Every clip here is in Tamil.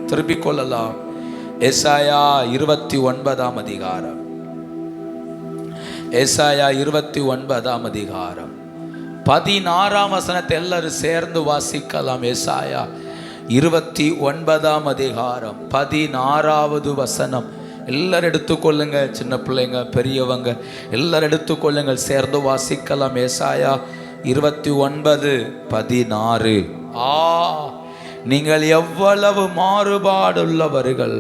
திருப்பிக் கொள்ளலாம். ஏசாயா 29 அதிகாரம், ஏசாயா 29 அதிகாரம் 16 வசனத்தை எல்லாரும் சேர்ந்து வாசிக்கலாம். ஏசாயா 29 அதிகாரம் 16 வசனம். எல்லாரும் எடுத்துக்கொள்ளுங்க, சின்ன பிள்ளைங்க பெரியவங்க எல்லாரும் எடுத்துக்கொள்ளுங்கள், சேர்ந்து வாசிக்கலாம். ஏசாயா 29:16. நீங்கள் எவ்வளவு மாறுபாடுள்ளவர்கள்,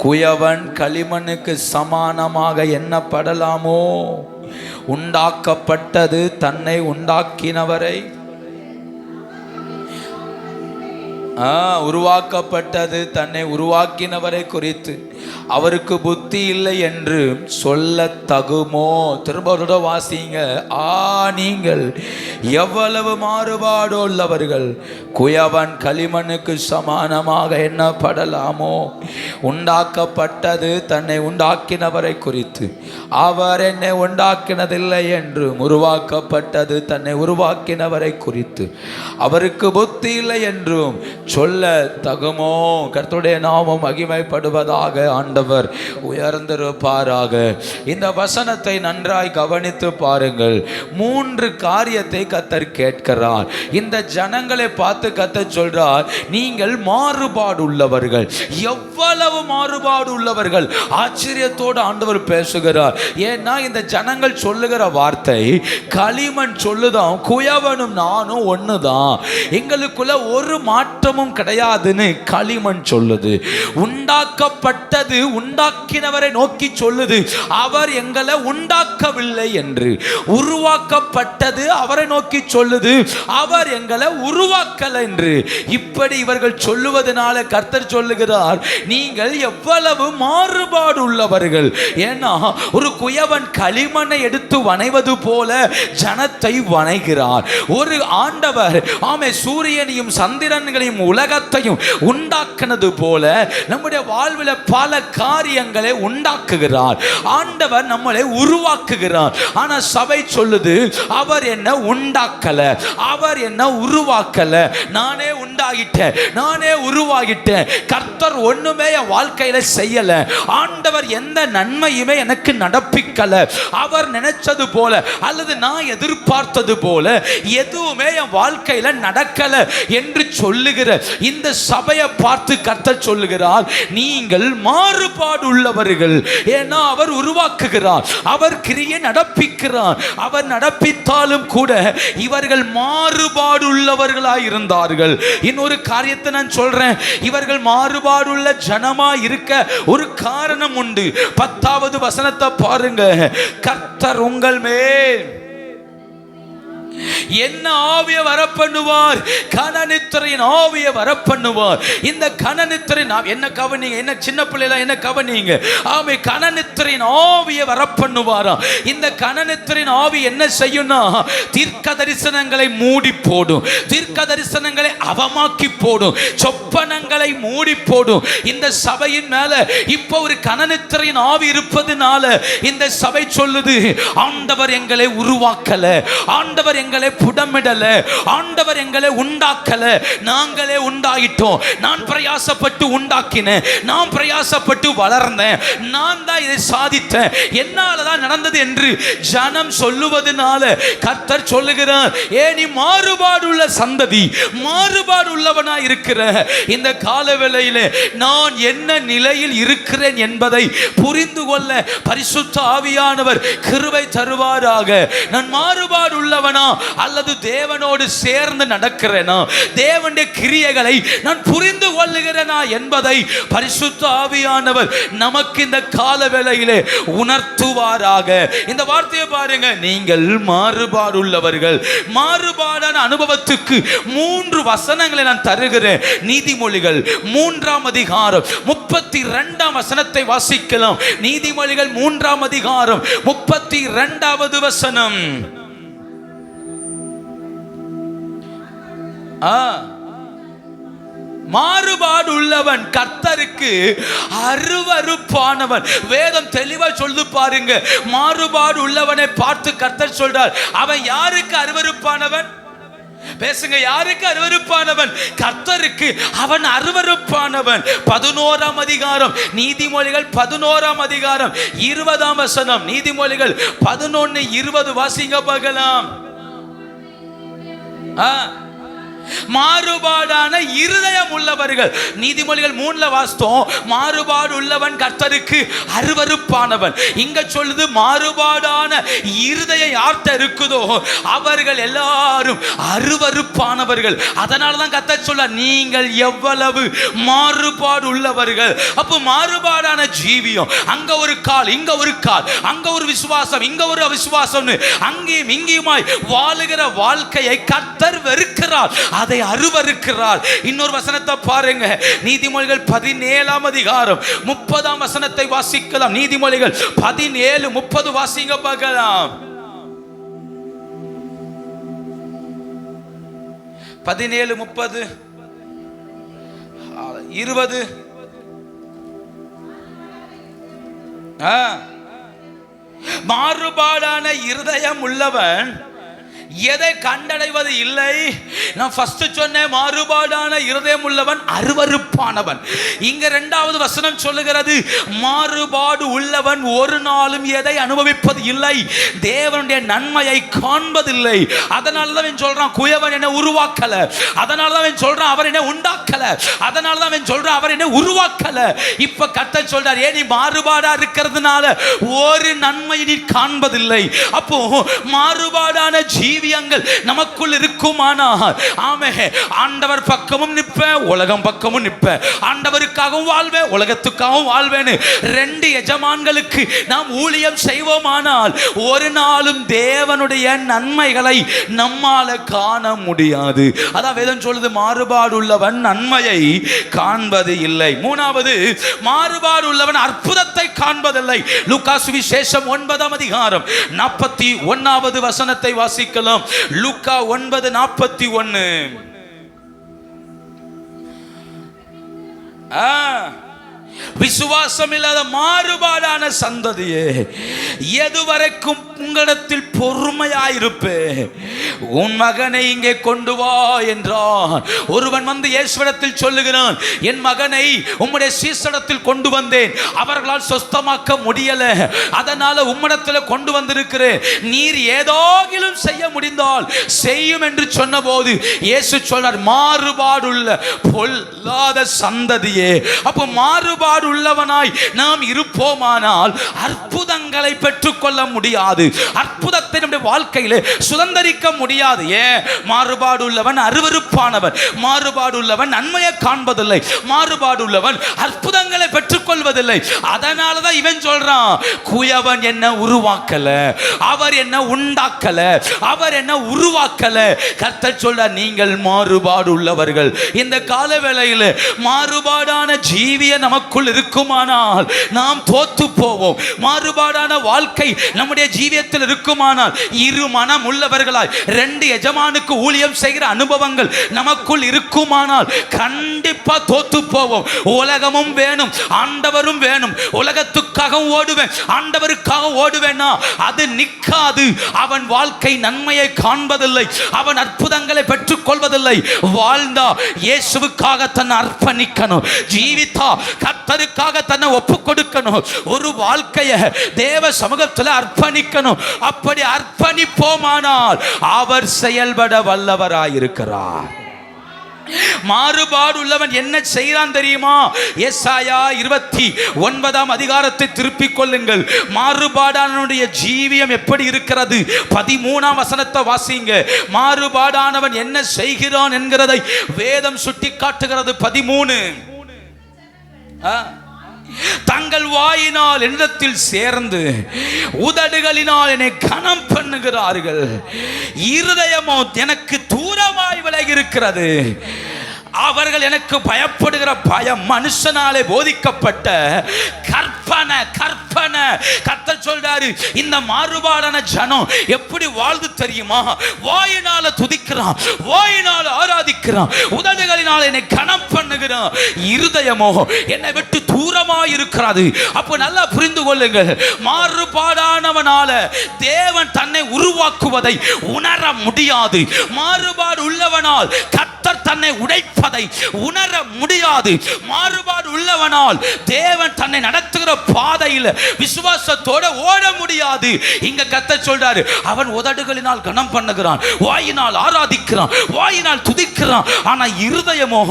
குயவன் களிமண்ணுக்கு சமானமாக எண்ணப்படலாமோ? உண்டாக்கப்பட்டது தன்னை உண்டாக்கினவரை, உருவாக்கப்பட்டது தன்னை உருவாக்கினவரை குறித்து அவருக்கு புத்தி இல்லை என்று சொல்ல தகுமோ? திரும்ப வாசிங்க. நீங்கள் எவ்வளவு மாறுபாடு உள்ளவர்கள், குயவன் களிமண்ணுக்கு சமானமாக எண்ணப்படலாமோ? உண்டாக்கப்பட்டது தன்னை உண்டாக்கினவரை குறித்து அவர் என்னை உண்டாக்கினதில்லை என்றும் உருவாக்கப்பட்டது தன்னை உருவாக்கினவரை குறித்து அவருக்கு புத்தி இல்லை என்றும் சொல்ல தகுமோ? கர்த்தருடைய நாமம் மகிமைப்படுவதாக. ஆண்டவர் உயர்ந்திருப்பாராக. இந்த வசனத்தை நன்றாய் கவனித்து பாருங்கள். 3 காரியத்தை கர்த்தர் கேட்கிறார். இந்த ஜனங்களை பார்த்து கர்த்தர் சொல்றார், நீங்கள் மாறுபாடு உள்ளவர்கள். எவ்வளவு மாறுபாடு உள்ளவர்கள்! ஆச்சரியத்தோடு ஆண்டவர் பேசுகிறார். ஏன்னா இந்த ஜனங்கள் சொல்லுகிற வார்த்தை, களிமண் சொல்லுதான் குயவனும் நானும் ஒண்ணுதான், எங்களுக்குள்ள ஒரு மாற்றமும் கிடையாதுன்னு களிமண் சொல்லுது. உண்டாக்கப்பட்டது உண்டாக்கினவரை நோக்கி சொல்லுது, அவர் எங்களை உண்டாக்கவில்லை என்று. உருவாக்கப்பட்டது அவரை நோக்கி சொல்லுது, அவர் எங்களை உருவாக்கல என்று. இப்படி இவர்கள் சொல்லுவதனால கர்த்தர் சொல்லுகிறார், நீங்கள் எவ்வளவு மாறுபாடு உள்ளவர்கள். ஏன்னா ஒரு குயவன் களிமண்ணை எடுத்து வணைவது போல ஜனத்தை வணைகிறார். ஒரு ஆண்டவர் சூரியனையும் சந்திரன்களையும் உலகத்தையும் உண்டாக்கினது போல நம்முடைய வாழ்வில் பல காரியங்களை உண்டாக்குகிறார். ஆண்டவர் நம்மளை உருவாக்குகிறார். ஆனா சபை சொல்லுது, அவர் என்ன உண்டாக்கல, அவர் என்ன உருவாக்கல, நானே உண்டாகிட்டேன், நானே உருவாகிட்டேன். கர்த்தர் ஒண்ணுமே என் வாழ்க்கையில செய்யல, ஆண்டவர் எந்த நன்மையுமே எனக்கு நடப்பிக்கல, அவர் நினைச்சது போல அல்லது நான் எதிர்பார்த்தது போல எதுவுமே என் வாழ்க்கையில நடக்கல என்று சொல்லுகிற இந்த சபையை பார்த்து கர்த்தர் சொல்லுகிறார், நீங்கள் மாறுபாடு உள்ளவர்கள். ஏன்னா அவர் உருவாக்குகிறார், அவர் கிரியை நடப்பிக்கிறார். அவர் நடப்பித்தாலும் கூட இவர்கள் மாறுபாடு உள்ளவர்களாய் இருந்தார்கள். இன்னொரு காரியத்தை நான் சொல்றேன், இவர்கள் மாறுபாடு உள்ள ஜனமா இருக்க ஒரு காரணம் உண்டு. 10வது வசனத்தை பாருங்க. கர்த்தர் உங்கள் மேல் என்ன ஆவியை வரப்பண்ணுவார்? கனநித்திரையின் ஆவியை வரப்பண்ணுவார். இந்த கனநித்திரையின் என்ன கவனிங்க, என்ன சின்ன பிள்ளைல என்ன கவனிங்க. கனநித்திரையின் ஆவியை வரப்பண்ணுவாரா? இந்த கனநித்திரையின் ஆவி என்ன செய்யும்னா, தீர்க்க தரிசனங்களை மூடி போடும், தீர்க்க தரிசனங்களை அவமாக்கி போடும், சொப்பனங்களை மூடி போடும். இந்த சபையின் மேல இப்ப ஒரு கனநித்திரையின் ஆவி இருப்பதுனால இந்த சபை சொல்லுது, ஆண்டவர் எங்களை உருவாக்கல, ஆண்டவர் எங்களை புடமிடல, ஆண்டவர் எங்களை உண்டாக்கல, நாங்களே உண்டாயிட்டோம். நான் பிரயாசப்பட்டு உண்டாக்கினேன், நான் பிரயாசப்பட்டு வளர்ந்தேன், நான் தான் இதை சாதித்தேன், என்னால தான் நடந்தது என்று ஜனம் சொல்லுவதனால கர்த்தர் சொல்லுகிறார், நீ மாறுபாடு உள்ள சந்ததி, மாறுபாடு உள்ளவனா இருக்கிற இந்த காலவேளையிலே நான் என்ன நிலையில் இருக்கிறேன் என்பதை புரிந்து கொள்ள பரிசுத்த ஆவியானவர் கிருபை தருவாராக. நான் மாறுபாடு உள்ளவனா அல்லது தேவனோடு சேர்ந்து நடக்கிறேனா, தேவனுடைய கிரியைகளை நான் புரிந்து கொள்ளுகிறேனா என்பதை பரிசுத்த ஆவியானவர் நமக்கு இந்த காலவேளையிலே உணர்த்துவாராக. இந்த வார்த்தையை பாருங்க, நீங்கள் மாறுபாடு உள்ளவர்கள். மாறுபாடான அனுபவத்துக்கு 3 வசனங்களை நான் தருகிறேன். நீதிமொழிகள் 3ஆம் அதிகாரம் 32ஆம் வசனத்தை வாசிக்கலாம். நீதிமொழிகள் 3ஆம் அதிகாரம் 32வது வசனம். மாறுபாடு உள்ளவன் கர்த்தருக்கு அருவருப்பானவன். வேதம் தெளிவா சொல்லு பாருங்க. மாறுபாடு உள்ளவனை பார்த்து கர்த்தர் சொல்றார், அவன் யாருக்கு அருவருப்பானவன்? பேசுங்க. யாருக்கு அருவருப்பானவன்? கர்த்தருக்கு. அவன் அருவருப்பானவன். 11ஆம் அதிகாரம் நீதிமொழிகள் 11ஆம் அதிகாரம் 20ஆம் வசனம். நீதிமொழிகள் 11:20 வாசிங்க பார்க்கலாம். மாறுபாடான இருதயம் உள்ளவர்கள். நீதிமொழிகள் 3ல வாசித்தோம், மாறுபாடு உள்ளவன் கர்த்தருக்கு அருவருப்பானவன். இங்க சொல்லுது மாறுபாடான இருதயம் யார்கிட்ட இருக்குதோ அவர்கள் எல்லாரும் அருவருப்பானவர்கள். அதனால தான் கர்த்தர் சொல்ல, நீங்கள் எவ்வளவு மாறுபாடு உள்ளவர்கள். அப்போ மாறுபாடான ஜீவியம், அங்க ஒரு கால், இங்க ஒரு கால், அங்க ஒரு விசுவாசம், இங்க ஒரு அவிசுவாசம், அங்கேயும் இங்கேயுமாய் வாழுகிற வாழ்க்கையை கர்த்தர் வெறுக்கிறார், அதை அருவருக்கிறார். இன்னொரு வசனத்தை பாருங்க. நீதிமொழிகள் 17ஆம் அதிகாரம் 30ஆம் வசனத்தை வாசிக்கலாம். நீதிமொழிகள் 17:30 வாசிங்க பார்க்கலாம். 17:30 20. மாறுபாடான இருதயம் உள்ளவன் எதை கண்டடைவது இல்லை. நான் ஃபர்ஸ்ட் சொன்னேன், மாறுபாடான இருதயம் உள்ளவன் அருவருப்பானவன். இங்க 2வது வசனம் சொல்லுகிறது, மாறுபாடு உள்ளவன் ஒரு நாளும் எதை அனுபவிப்பது இல்லை, தேவனுடைய நன்மையை காண்பதில்லை. அதனால தான் சொல்றான், குயவன் என்ன உருவாக்கல. அதனால தான் சொல்றான், அவர் என்ன உண்டாக்கல. அதனால தான் சொல்றான், அவர் என்ன உருவாக்கல. இப்ப கர்த்தர் சொல்றார், ஏன் நீ மாறுபாடா இருக்கிறதுனால ஒரு நன்மையை நீ காண்பதில்லை. அப்போ மாறுபாடான ஜீவியங்கள் நமக்குள் இருக்குமானால், ஆமே, ஆண்டவர் பக்கமும் நிற்பேன், உலகம் பக்கமும் நிற்பேன், ஆண்டவருக்காகவும் வாழ்வேன், உலகத்துக்காகவும் வாழ்வேன். 2 எஜமான்களுக்கு நாம் ஊழியம் செய்வோமானால் ஒரு நாளும் தேவனுடைய நன்மைகளை நம்மால காண முடியாது. அதான் வேதம் சொல்லுது, மாறுபாடு உள்ளவன் நன்மையை காண்பது இல்லை. 3வது, மாறுபாடு உள்ளவன் அற்புதத்தை காண்பதில்லை. லூக்கா சுவிசேஷம் 9ஆம் அதிகாரம் 41வது வசனத்தை வாசிக்கலாம். லூக்கா 9:41. விசுவாசம் இல்லாத மாறுபாடான சந்ததியே, எதுவரைக்கும் உங்களிடத்தில் பொறுமையாயிருப்பே, உன் மகனை இங்கே கொண்டு வா என்றான். ஒருவன் வந்து இயேசுவிடத்தில் சொல்லுகிறான், என் மகனை உம்முடைய சீசடத்தில் கொண்டு வந்தேன், அவர்களால் சொஸ்தமாக்க முடியல, அதனால உம்மிடத்தில் கொண்டு வந்திருக்கிறேன், நீர் ஏதாகிலும் செய்ய முடிந்தால் செய்யும் என்று சொன்னபோது இயேசு சொன்னார், மாறுபாடுள்ள பொல்லாத சந்ததியே. அப்போ மாறுபாடு உள்ளவனாய் நாம் இருப்போமானால் அற்புதங்களை பெற்றுக்கொள்ள முடியாது, அற்புதத்தை நம்முடைய வாழ்க்கையிலே சுதந்தரிக்க முடியாது. ஏன்? மாறுபாடு உள்ளவன் அருவருப்பானவன், மாறுபாடு உள்ளவன் நன்மையை காண்பதில்லை, மாறுபாடு உள்ளவன் அற்புதங்களை பெற்றுக்கொள்வதில்லை. அதனாலதான் இவன் சொல்றான், குயவன் என்ன உருவாக்கல, அவர் என்ன உண்டாக்கல, அவர் என்ன உருவாக்கல. கர்த்தர் சொல்றார், நீங்கள் மாறுபாடு உள்ளவர்கள். இந்த கால வேளையில் மாறுபாடான ஜீவிய நமக்குள் இருக்குமானால் நாம் தோத்து போவோம். மாறுபாடான வாழ்க்கை நம்முடைய ஜீவியத்தில் இருக்குமானால், இரு மனம் உள்ளவர்களாய் 2 எஜமானுக்கு ஊழியம் செய்கிற அனுபவங்கள் நமக்குள் இருக்குமானால் கண்டிப்பா தோத்து போவோம். உலகமும் வேணும், ஆண்டவரும் வேணும். உலகத்துக்காக ஓடுவேன், ஆண்டவருக்காக ஓடுவேன்னா அது நிற்காது. அவன் வாழ்க்கை நன்மையை காண்பதில்லை, அவன் அற்புதங்களை பெற்றுக் கொள்வதில்லை. வாழ்ந்தா இயேசுவுக்காக தன்னை அர்ப்பணிக்கணும், ஜீவித்தா கர்த்தருக்காக தன்னை ஒப்பு கொடுக்கணும், ஒரு வாழ்க்கையை தேவ சமூகத்தில் அர்ப்பணிக்கணும். அப்படி அர்ப்பணிப்போமானால் அவர் செயல்பட வல்லவராயிருக்கிறார். மாறுபாடு உள்ளவன் என்ன செய்கிறான் தெரியுமா? எசாயா 29ஆம் அதிகாரத்தை திருப்பிக் கொள்ளுங்கள். மாறுபாடானவனுடைய ஜீவியம் எப்படி இருக்கிறது? 13ஆம் வசனத்தை வாசிங்க. மாறுபாடானவன் என்ன செய்கிறான் என்கிறதை வேதம் சுட்டி காட்டுகிறது. 13. தங்கள் வாயினால் என்னிடத்தில் சேர்ந்து உதடுகளினால் என்னை கனம் பண்ணுகிறார்கள், இருதயமோ எனக்கு தூரமாய் விலகி இருக்கிறது, அவர்கள் எனக்கு பயப்படுகிற பயம் மனுஷனாலே போதிக்கப்பட்ட கற்பனை. கர்த்தர் சொல்றாரு, இந்த மாறுபாடான ஜனம் எப்படி வாழ்ந்து தெரியுமா? வாயினால துதிக்கிறான், வாயினால ஆராதிக்கிறான், உதடுகளினால் என்னை கனம் பண்ணுகிறான், இருதயமோ என்னை விட்டு தூரமா இருக்கிறது. அப்போ நல்லா புரிந்து கொள்ளுங்கள், மாறுபாடானவனால தேவன் தன்னை உருவாக்குவதை உணர முடியாது. மாறுபாடு உள்ளவனால் கர்த்தர் தன்னை உடைப்பதை உணர முடியாது. மாறுபாடு உள்ளவனால் தேவன் தன்னை நடத்துகிற பாதையில் விசுவாசத்தோட ஓட முடியாது. இங்க கர்த்தர் சொல்றாரு, அவன் உதடுகளினால் கனம் பண்ணுகிறான், வாயினால் ஆராதிக்கிறான், வாயினால் துதிக்கிறான், ஆனா இருதயமோ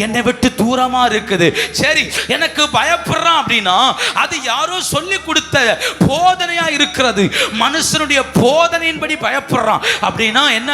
என்னை விட்டு தூரமா இருக்குது. சரி, எனக்கு பயப்படுறான் அப்படின்னா அது யாரோ சொல்லி கொடுத்த போதனையா இருக்கிறது. மனுஷனுடைய போதனையின்படி பயப்படுறான் அப்படின்னா என்ன?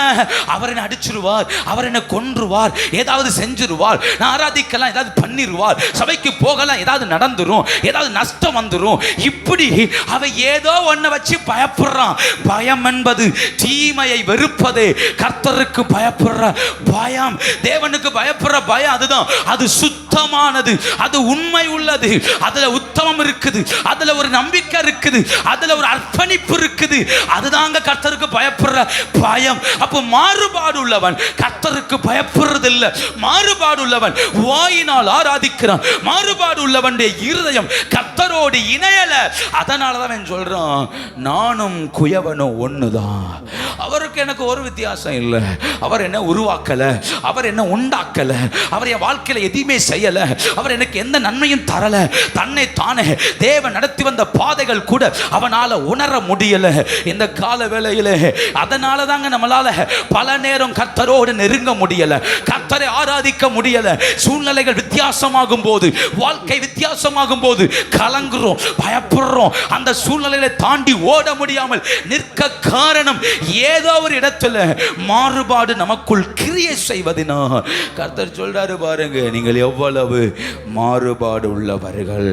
அவர் என்ன அடிச்சிருவார், அவர் என்ன கொன்றுவார், ஏதாவது செஞ்சிருவார், நான் ஆராதிக்கலாம் ஏதாவது பண்ணிடுவார், சபைக்கு போகலாம் ஏதாவது நடந்துரும், ஏதாவது நஷ்டம் வந்துரும். இப்படி அவன் ஏதோ ஒன்ன வச்சு பயப்படுறான். பயம் என்பது தீமையை வெறுப்பதே. கர்த்தருக்கு பயப்படுற பயம், தேவனுக்கு பயப்படுற பயம் அதுதான். அது சுத்தமானது, அது உண்மை உள்ளது, அதுல உத்தமம் இருக்குது, அதுல ஒரு நம்பிக்கை இருக்குது, அதுல ஒரு அர்ப்பணிப்பு இருக்குது. அதுதாங்க கர்த்தருக்கு பயப்படுற பயம். அப்போ மாறுபாடு உள்ளவன் கர்த்தருக்கு பயப்படுறது இல்லை. மாறுபாடு உள்ளவன் வாயினால் ஆராதிக்கிறான். மாறுபாடு உள்ளவனுடைய இருதயம் கர்த்தரோடு இணையல. அதனாலதான் சொல்றான், நானும் குயவனும் ஒண்ணுதான். அவருக்கு எனக்கு ஒரு வித்தியாசம் இல்லை. அவர் என்ன உருவாக்கல, அவர் என்ன உண்டாக்கல, அவர் என் வாழ்க்கையில எதுவுமே செய்யல, அவர் எனக்கு எந்த நன்மையும் தரல. தன்னை தானே தேவன் நடத்தி வந்த பாதைகள் கூட அவனால உணர முடியல இந்த கால வேளையில. அதனால தாங்க நம்மளால பல நேரம் கர்த்தரோடு நெருங்க முடியல, கர்த்தரை ஆராதிக்க முடியல. சூழ்நிலைகள் வித்தியாசமாகும் போது, வாழ்க்கை வித்தியாசமாகும் போது கலங்குறோம், பயப்படுறோம். அந்த சூழ்நிலைகளை தாண்டி ஓட முடியாமல் நிற்க காரணம் ஏதோ ஒரு இடத்துல மாறுபாடு நமக்குள் கிரியை செய்வதினா. கர்த்தர் சொல்றாரு பாருங்க, நீங்கள் எவ்வளவு மாறுபாடு உள்ளவர்கள்.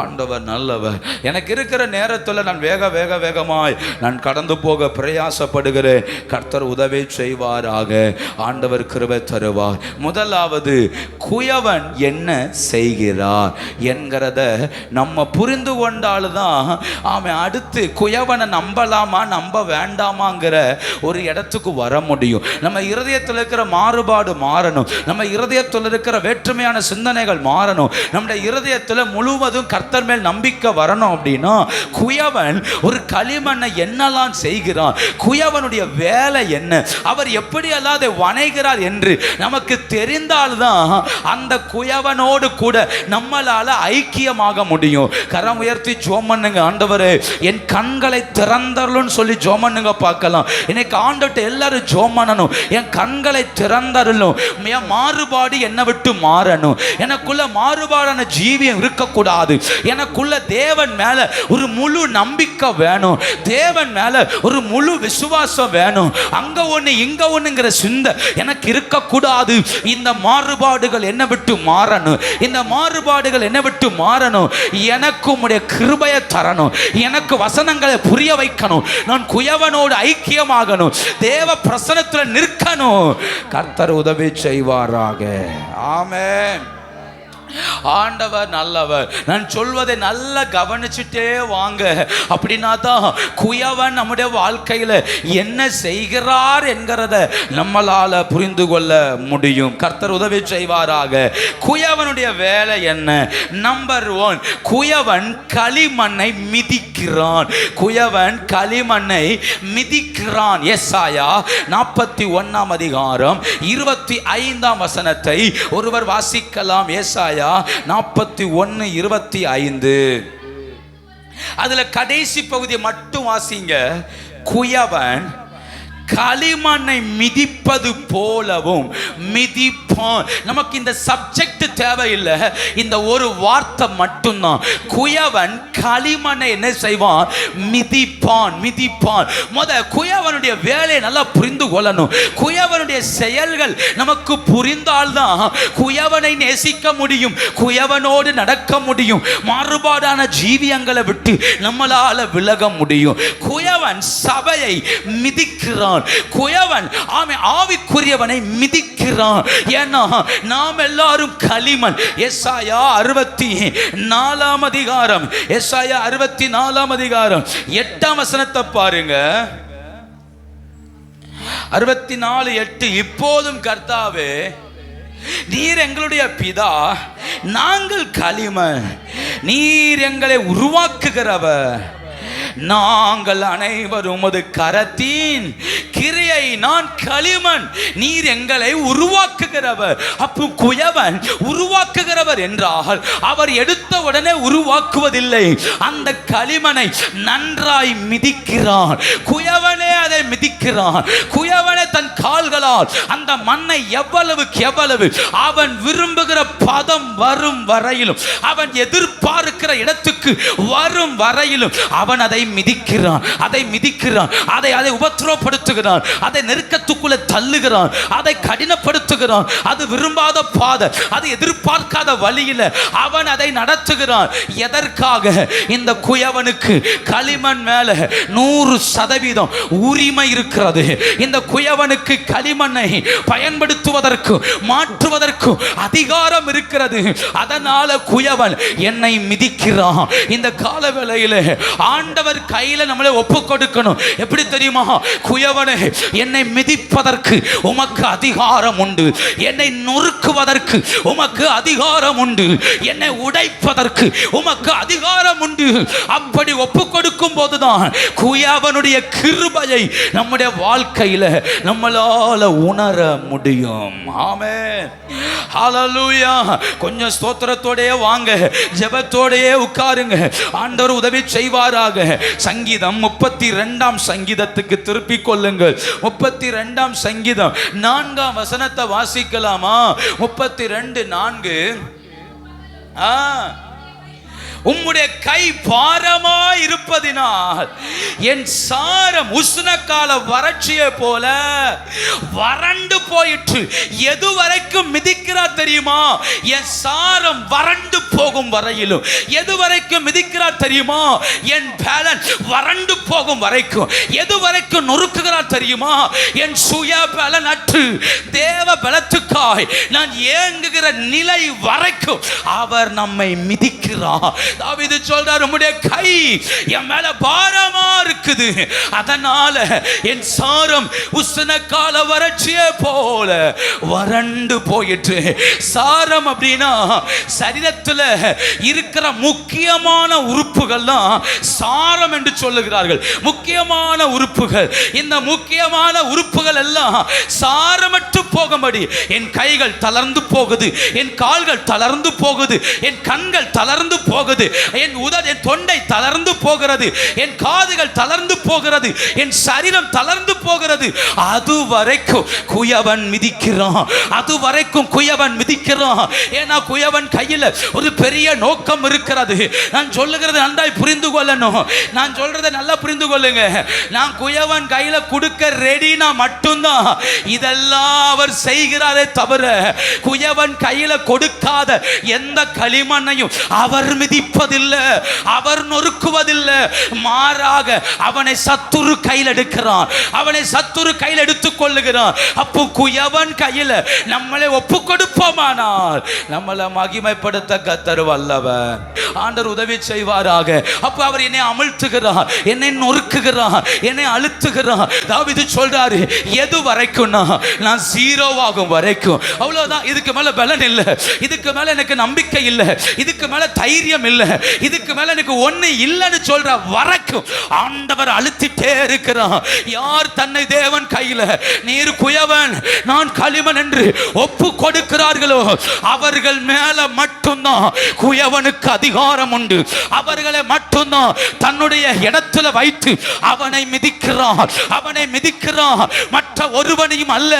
ஆண்டவர் நல்லவர். எனக்கு இருக்கிற நேரத்தில் நான் வேகமாய் நான் கடந்து போக பிரயாசப்படுகிறேன். கர்த்தர் உதவி செய்வாராக. ஆண்டவர் கிருபை தருவார். முதலாவது, குயவன் என்ன செய்கிறார் என்கிறத நம்ம புரிந்து கொண்டால்தான் அவன் அடுத்து குயவனை நம்பலாமா நம்ப வேண்டாமாங்கிற ஒரு இடத்துக்கு வர முடியும். நம்ம இருதயத்தில் இருக்கிற மாறுபாடு மாறணும், நம்ம இருதயத்தில் இருக்கிற வேற்றுமையான சிந்தனைகள் மாறணும், நம்முடைய இருதயத்தில் முழுவதும் கர்த்தர் மேல் நம்பிக்கை வரணும். அப்படின்னா குயவன் ஒரு களிமண்ணை என்னெல்லாம் செய்கிறான், குயவனுடைய வேலை என்ன, அவர் எப்படி அல்லாத வணைகிறார் என்று நமக்கு தெரிந்தால்தான் அந்த குயவனோடு கூட நம்மளால ஐக்கியமாக முடியும். கரம் உயர்த்தி ஜெபம் பண்ணுங்க, ஆண்டவரே என் கண்களை திறந்தருளுன்னு சொல்லி ஜெபம் பண்ணுங்க பார்க்கலாம். இன்னைக்கு ஆண்டவர்ட்ட எல்லாரும் ஜெபம் பண்ணணும், என் கண்களை திறந்தருளும், என் மாறுபாடு என்னை விட்டு மாறணும், எனக்குள்ள மாறுபாடான ஜீவியம் இருக்கக்கூடாது, எனக்குள்ள தேவன் மேல ஒரு முழு நம்பிக்கை வேணும், தேவன் மேல ஒரு முழு விசுவாசம் வேணும். அங்க ஒண்ணு இங்க ஒண்ணுங்கிற சிந்தை எனக்கு இருக்கக்கூடாது. இந்த மாறுபாடுகள் என்னை விட்டு மாறணும், இந்த மாறுபாடுகள் என்னை விட்டு மாறணும். எனக்கு உம்முடைய கிருபையை தரணும், எனக்கு வசனங்களை புரிய வைக்கணும், நான் குயவனோடு ஐக்கியமாகணும், தேவ பிரசன்னத்தில் நிற்கணும். கர்த்தர் உதவி செய்வாராக. ஆமென். ஆண்டவர் நல்லவர். நான் சொல்வதை நல்லா கவனிச்சுட்டே வாங்க. அப்படின்னா தான் குயவன் நம்முடைய வாழ்க்கையில் என்ன செய்கிறார் என்கிறத நம்மளால புரிந்து கொள்ள முடியும். கர்த்தர் உதவி செய்வாராக. குயவனுடைய வேலை என்ன? நம்பர் 1, குயவன் களிமண்ணை மிதிக்கிறான். குயவன் களிமண்ணை மிதிக்கிறான். எசாயா 41 அதிகாரம் 25 வசனத்தை ஒருவர் வாசிக்கலாம். எசாயா 41:25. அதுல கடைசி பகுதியை மட்டும் வாசிங்க. குயவன் களிமண்ணை மிதிப்பது போலவும் மிதிப்பான். நமக்கு இந்த சப்ஜெக்ட் தேவையில்லை, இந்த ஒரு வார்த்தை மட்டும்தான். குயவன் களிமண்ணை என்ன செய்வான்? மிதிப்பான். மிதிப்பான். குயவனுடைய வேலையை நல்லா புரிந்து கொள்ளணும். குயவனுடைய செயல்கள் நமக்கு புரிந்தால்தான் குயவனை நேசிக்க முடியும், குயவனோடு நடக்க முடியும், மாறுபாடான ஜீவியங்களை விட்டு நம்மளால விலக முடியும். குயவன் சபையை மிதிக்கிறான். மிதிக்கிறான். குயவன் ஆவிக்குரியவனை மிதிக்கிறான். ஏன்னா நாம் எல்லாரும் களிமண். எசாயா 64 அதிகாரம், எசாயா 64 அதிகாரம் 8 வசனத்தை பாருங்க. 64:8. இப்போதும் கர்த்தாவே, நீர் எங்களுடைய பிதா, நாங்கள் களிமண், நீர் எங்களை உருவாக்குகிறவர், நாங்கள் அனைவரும் உமது கரத்தின் கிரியை, நான் களிமண், நீர் எங்களை உருவாக்குகிறவர். அப்போ குயவன் உருவாக்குகிறவர் என்றால் அவர் எடுத்த உடனே உருவாக்குவதில்லை, அந்த களிமணை நன்றாய் மிதிக்கிறான். குயவனே அதை மிதிக்கிறான். குயவனே தன் கால்களால் அந்த மண்ணை எவ்வளவுக்கு எவ்வளவு அவன் விரும்புகிற பதம் வரும் வரையிலும், அவன் எதிர்பார்க்கிற இடத்துக்கு வரும் வரையிலும் அவன் அதை மிதிக்கிறான், அதை மிதிக்கிறான், அதை உபத்திரவப்படுத்துகிறான், அதை நெருக்கத்துக்குள்ளே தள்ளுகிறான், அதை கடினப்படுத்துகிறான். அது விரும்பாத பாதை, அது எதிர்பார்க்காத வழியில் அவன் அதை நடத்துகிறான். எதற்காக? இந்த குயவனுக்கு களிமண் மேல 100% உரிமை இருக்கிறது. இந்த குயவனுக்கு களிமண்ணை பயன்படுத்துவதற்கு, மாற்றுவதற்கு அதிகாரம் இருக்கிறது. அதனால குயவன் என்னை மிதிக்கிறான். இந்த காலவேளையில் ஆண்டவர் கையில நம்மளை ஒப்பு கொடுக்கணும். எப்படி தெரியுமா? குயவனே, என்னை மிதிப்பதற்கு உமக்கு அதிகாரம் உண்டு, என்னை நொறுக்குவதற்கு உமக்கு அதிகாரம் உண்டு, என்னை உடைப்பதற்கு உமக்கு அதிகாரம் உண்டு. அப்படி ஒப்பு கொடுக்கும் போதுதான் குயவனுடைய கிருபையை நம்முடைய வாழ்க்கையில நம்மளால உணர முடியும். ஆமென், ஹல்லேலூயா. கொஞ்சம் ஸ்தோத்திரத்தோடே வாங்க, ஜெபத்தோடே உட்காருங்க. ஆண்டவர் உதவி செய்வாராக. சங்கீதம் 32 சங்கீதத்துக்கு திருப்பிக் கொள்ளுங்கள். 32 சங்கீதம் 4 வசனத்தை வாசிக்கலாமா? 32:4. உம்முடைய கை பாரமாய் இருப்பதினால் என் சாரம் உஷ்ணகால வறட்சியை போல வறண்டு போயிற்று. எது வரைக்கும் மிதிக்கிறார் தெரியுமா? என் சாரம் வறண்டு போகும் வரையிலும். எது வரைக்கும் மிதிக்கிறார் தெரியுமா? என் பலன் வறண்டு போகும் வரைக்கும். எது வரைக்கும் நொறுக்குகிறார் தெரியுமா? என் சுய பலன் அற்று தேவ பலத்துக்காய் நான் ஏங்குகிற நிலை வரைக்கும் அவர் நம்மை மிதிக்கிறார். தாவீது சொல்றார், உம்முடைய கை என் மேல பாரமா இருக்குது, அதனால என் சாரம் உஷ்ணகால வறட்சியை போல வறண்டு போயிற்று. சாரம் அப்படின்னா சரீரத்தில் இருக்கிற முக்கியமான உறுப்புகள்லாம் சாரம் என்று சொல்லுகிறார்கள். முக்கியமான உறுப்புகள், இந்த முக்கியமான உறுப்புகள் எல்லாம் சாரமற்று போகும்படி என் கைகள் தளர்ந்து போகுது, என் கால்கள் தளர்ந்து போகுது, என் கண்கள் தளர்ந்து போகுது, என் தொண்டை தளர்ந்து போகிறது, என் காதுகள் தளர்ந்து போகிறது, என் சரீரம் தளர்ந்து போகிறது. அது வரைக்கும் குயவன் மிதிக்கிறான், அது வரைக்கும் குயவன் மிதிக்கிறான். ஏன்னா குயவன் கையில் ஒரு பெரிய நோக்கம் இருக்கிறது. நான் சொல்லுகிறது நன்றாய் புரிந்து கொள்ளணும். நான் சொல்றதை நல்லா புரிந்து கொள்ளுங்க. நான் குயவன் கையில கொடுக்க ரெடினா மட்டும்தான் இதெல்லாம் அவர் செய்கிறாரே தவிர குயவன் கையில கொடுக்காத எந்த களிமண்ணையும் அவர் மிதிப்பதில்லை, அவர் நொறுக்குவதில்லை. மாறாக அவனை சத்துரு கையில் எடுக்கிறான், அவனை சத்துரு கையில் எடுத்துக் கொள்ளுகிறான். அப்போ குயவன் கையில் நம்மளை ஒப்பு கொடுப்போமானால் நம்மளை மகிமைப்படுத்த கர்த்தர் வல்லவர். ஆண்டவர் உதவி செய்வாராக. அப்போ அவர் என்னை அமிழ்த்துகிறார், என்னை நொறுக்குகிறார், என்னை அழுத்துகிறார். தாவீது சொல்றாரு, எது வரைக்கும்னா நான் 0 ஆகும் வரைக்கும், அவ்வளவுதான். இதுக்கு மேல பலன் இல்லை, இதுக்கு மேல எனக்கு நம்பிக்கை இல்லை, இதுக்கு மேல தைரியம் இல்லை, இதுக்கு மேல எனக்கு ஒண்ணு இல்லைன்னு சொல்ற வரைக்கும் ஆண்டவர் அழுத்திட்டே இருக்கிறான். யார் தன்னை தேவன் கையில நீர் குயவன் நான் களிமண் என்று ஒப்பு கொடுக்கிறார்களோ அவர்கள் மேல மட்டும்தான் குயவனுக்கு அதிகாரம் உண்டு. அவர்களை மட்டும்தான் தன்னுடைய இடத்துல வைத்து அவனை மிதிக்கிறான், அவனை மிதிக்கிறான். மற்ற ஒருவனையும் அல்ல.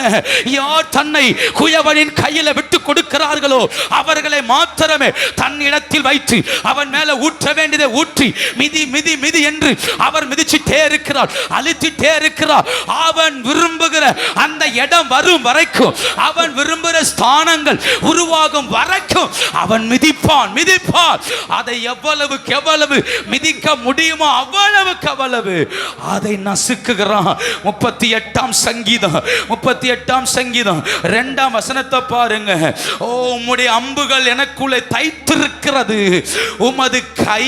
யார் தன்னை குயவனின் கையில விட்டு கொடுக்கிறார்களோ அவர்களை மாத்திரமே தன்னிடத்தில் வைத்து அவன் மேல ஊற்ற வேண்டியதை ஊற்றி மிதி மிதி மிதி என்று அவர் மிதிச்சுட்டே இருக்கிறார், அழிச்சிட்டே இருக்கிறார். அவன் விரும்புகிற அந்த இடம் வரும் வரைக்கும், அவன் விரும்புகிற ஸ்தானங்கள் உருவாகும் வரைக்கும் அவன் மிதிப்பான் மிதிப்பான். அதை எவ்வளவுக்கு எவ்வளவு மிதிக்க முடியுமோ அவ்வளவுக்கு அவ்வளவு அதை நசுக்குகிறான். 38ஆம் சங்கீதம் 38ஆம் சங்கீதம் 2ஆம் வசனத்தை பாருங்க. ஓ, உம்முடைய அம்புகள் எனக்குள்ளே தைத்திருக்கிறது, உமது கை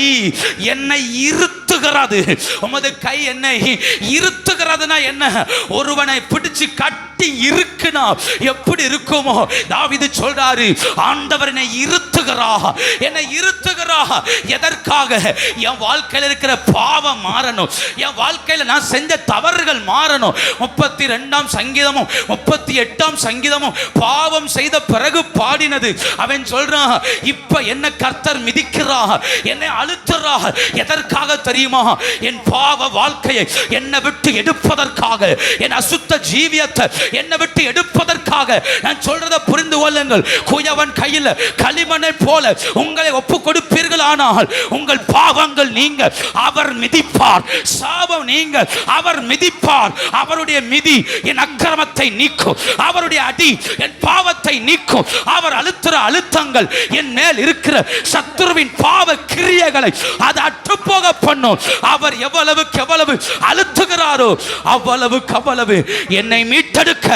என்னை இருத்துகிறது. உமது கை என்னை இருத்துகிறதுனா என்ன? ஒருவனை பிடிச்சு கட்டி இருக்குனா எப்படி இருக்குமோ தாவீது சொல்றாரு, ஆண்டவர் என்னை இருத்துகிறா, என்னை இருத்துகிறா. எதற்காக? என் வாழ்க்கையில் இருக்கிற பாவம் மாறணும், என் வாழ்க்கையில் நான் செஞ்ச தவறுகள் மாறணும். 32ஆம் சங்கீதமும் 38ஆம் சங்கீதமும் பாவம் செய்த பிறகு பாடினது. அவன் சொல்றான், இப்ப என்ன கர்த்தர் மிதிக்கிறா, என்னை அழுத்துறா. எதற்காக தெரியுமா? என் பாவ வாழ்க்கையை என்னை விட்டு எடுப்பதற்காக, என் அசுத்த ஜீவியத்தை என்னை விட்டு எடுப்பதற்காக. நான் சொல்றதை புரிந்து கொள்ளுங்கள். குயவன் கையில் களிமண்ணை போல உங்களை ஒப்பு கொடுப்பீர்கள் ஆனால் உங்கள் பாவங்கள் நீங்க அவர் மிதிப்பார், சாபம் நீங்க அவர் மிதிப்பார். அவருடைய மிதி என் அக்கிரமத்தை நீக்கும், அவருடைய அடி என் பாவத்தை நீக்கும். அவர் அழுத்துற அழுத்தங்கள் என் மேல் இருக்கிற சத்துருவின் பாவ கிரியைகளை அது அற்றுப்போக பண்ணும். அவர் எவ்வளவுக்கு எவ்வளவு அழுத்துகிறாரோ அவ்வளவுக்கு அவ்வளவு என்னை மீட்டெடுக்க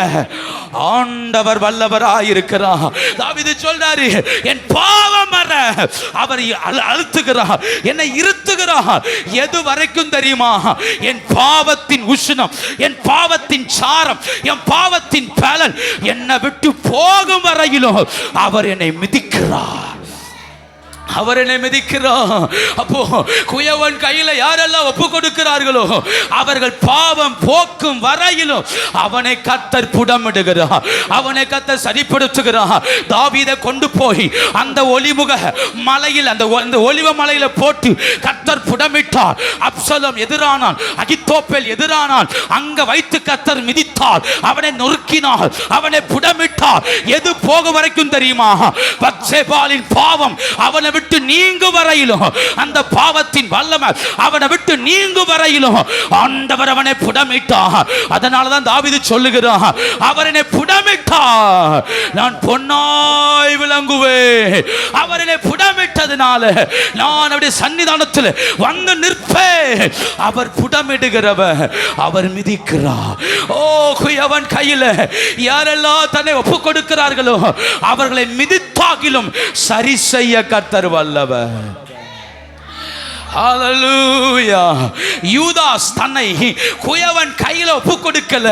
ஆண்டவர் வல்லவராயிருக்கிறார். தாவீது சொல்றாரு, என் பாவம் வர அவர் அழுத்துகிறார், என்னை இருத்துகிறார். எது வரைக்கும் தெரியுமா? என் பாவத்தின் உஷ்ணம், என் பாவத்தின் சாரம், என் பாவத்தின் பலன் என்னை விட்டு போகும் வரையிலும் அவர் என்னை மிதிக்கிறார், அவர் என்னை மிதிக்கிறார். அப்போ குயவன் கையில யாரெல்லாம் ஒப்பு கொடுக்கிறார்களோ அவர்கள் பாவம் போக்கும் வரையிலும் அவனை கர்த்தர் புடமிடுகிறார், அவனை கர்த்தர் சரிப்படுத்துகிறார். தாவீதை கொண்டு போய் அந்த ஒலிமுக மலையில், அந்த ஒலிவ மலையில போட்டு கர்த்தர் புடமிட்டார். அப்சலோம் எதிரானான், அகித்தோப்பேல் எதிரானான். அங்க வைத்து கர்த்தர் மிதித்தார், அவனை நொறுக்கினார், அவனை புடமிட்டார். எது போக வரைக்கும் தெரியுமா? பத்சேபாலின் பாவம் அவனை விட்டு நீங்கு வரையிலும், அந்த பாவத்தின் வல்லமை அவனை விட்டு நீங்கு வரையிலும் ஆண்டவர் அவனை புடமிட்டார். அதனாலதான் தாவீது சொல்லுகிறார், அவர் என்னை புடமிட்டார், நான் பொன்னாய் விளங்குவேன். அவர் என்னை புடமிட்டதுனால நான் அவருடைய சன்னிதானத்தில் வந்து நிற்பேன். அவர் புடமிடுகிறவர், அவர் மிதிக்கிறார். ஓ, குயவன் கையில் யாரெல்லாம் தன்னை ஒப்பு கொடுக்கிறார்களோ அவர்களை மிதித்தாகிலும் சரி செய்ய கர்த்தர் வல்லவர். ஹல்லேலூயா. யூதாஸ் தன்னை குயவன் கையில ஒப்பு கொடுக்கல.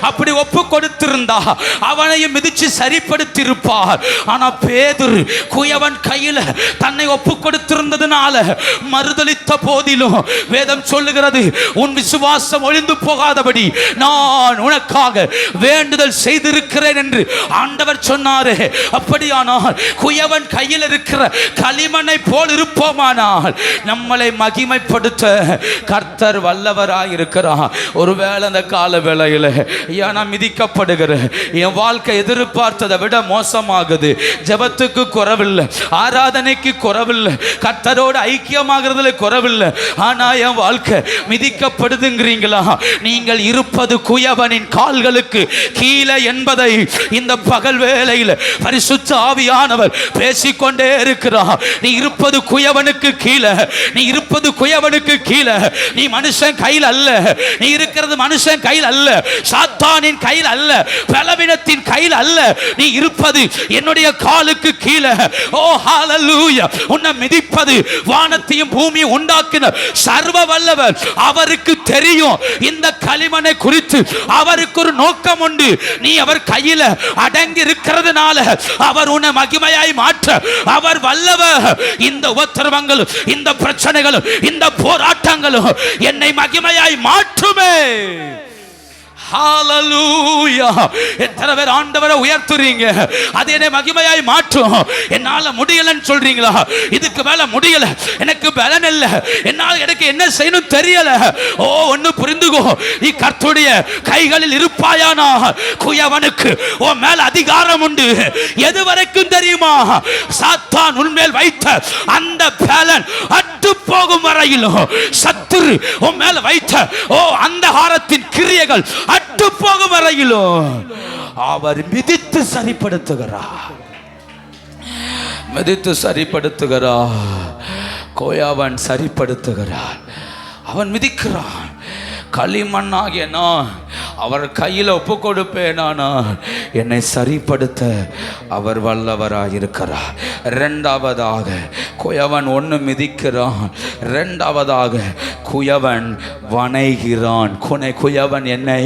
அப்படி ஒப்பு கொடுத்திருந்தா அவனையும் மிதிச்சு சரிப்படுத்தி இருப்பார். ஆனா பேதுரு குயவன் கையில தன்னை ஒப்பு கொடுத்திருந்ததுனால மறுதலித்த போதிலும் வேதம் சொல்லுகிறது, உன் விசுவாசம் ஒழிந்து போகாதபடி நான் உனக்காக வேண்டுதல் செய்திருக்கிறேன் என்று ஆண்டவர் சொன்னாரே. அப்படியானால் குயவன் கையில் இருக்கிற களிமண்ணை போல் இருப்போமானால் நம்மளை மகிமைப்படுத்த கர்த்தர் வல்லவராயிருக்கிறார். ஒருவேளை அந்த கால வேளையில் நான் மிதிக்கப்படுகிற என் வாழ்க்கை எதிர்பார்த்ததை விட மோசமாகுது, ஜெபத்துக்கு குறவில்லை, ஆராதனைக்கு குறவில்லை, கர்த்தரோடு ஐக்கியமாகிறதுல குறவில்லை, ஆனா என் வாழ்க்கை மிதிக்கப்படுதுங்கிறீங்களா? நீங்கள் இருப்பது குயவனின் கால்களுக்கு கீழே என்பதை இந்த பகல் வேளையில் பரிசுத்த ஆவியானவர் பேசிக்கொண்டே இருக்கிறார். நீ இருப்பது குயவனுக்கு கீழே, நீ இருப்பது குயவனுக்கு கீழே. நீ மனுஷன் கையில் அல்ல, நீ இருக்கிறது மனுஷன் கையில் அல்ல, சாத்தானின் கையில் அல்ல, பலவீனத்தின் கையில் அல்ல. நீ இருப்பது என்னுடைய காலுக்கு கீழே. ஓ ஹல்லேலூயா. உன்னை மிதிப்பது வானத்தையும் பூமியை உண்டாக்கின சர்வ வல்லவர். அவருக்கு தெரியும் இந்த களிமண்ணை குறித்து, அவருக்கு ஒரு நோக்கம் உண்டு. நீ அவர் கையில் அடங்கி இருக்கிறதுனால அவர் உன்னை மகிமையாய் மாற்ற அவர் வல்லவர். இந்த உபத்திரவங்களும் இந்த பிரச்சனைகளும் இந்த போராட்டங்களும் என்னை மகிமையாய் மாற்றுமே. ஹalleluya. எத்தனை பேர் ஆண்டவரை உயர்த்துறீங்க? அது என்னை மகிமையாய் மாற்றும். என்னால முடியலன்னு சொல்றீங்களா? இதுக்கு மேல முடியல, எனக்கு பலன் இல்ல, என்னால் எனக்கு என்ன செய்யணும் தெரியல. ஓ, ஒன்னு புரிந்துகோ, நீ கர்த்தருடைய கைகளில் இருப்பாயானா குயவனுக்கு உன் மேல் அதிகாரம் உண்டு. எது வரைக்கும் தெரியுமா? சாத்தான் உன்மேல் வைத்த அந்த பலன் அற்று போகும் வரையிலும், சத்துரு உன் மேல் வைத்த அந்தகாரத்தின் கிரியைகள் அற்று போகும் வரையிலும் அவர் மிதித்து சரிப்படுத்துகிறார். மிதித்து சரிப்படுத்துகிறார். கோயாவன் சரிப்படுத்துகிறார். அவன் மிதிக்கிறான். களிமண்ணாகிய நான் அவர் கையில் ஒப்பு கொடுப்பேனானா என்னை சரிப்படுத்த அவர் வல்லவராயிருக்கிறார். இரண்டாவதாக குயவன் ஒன்று மிதிக்கிறான், இரண்டாவதாக குயவன் வணைகிறான். குயவன் என்னை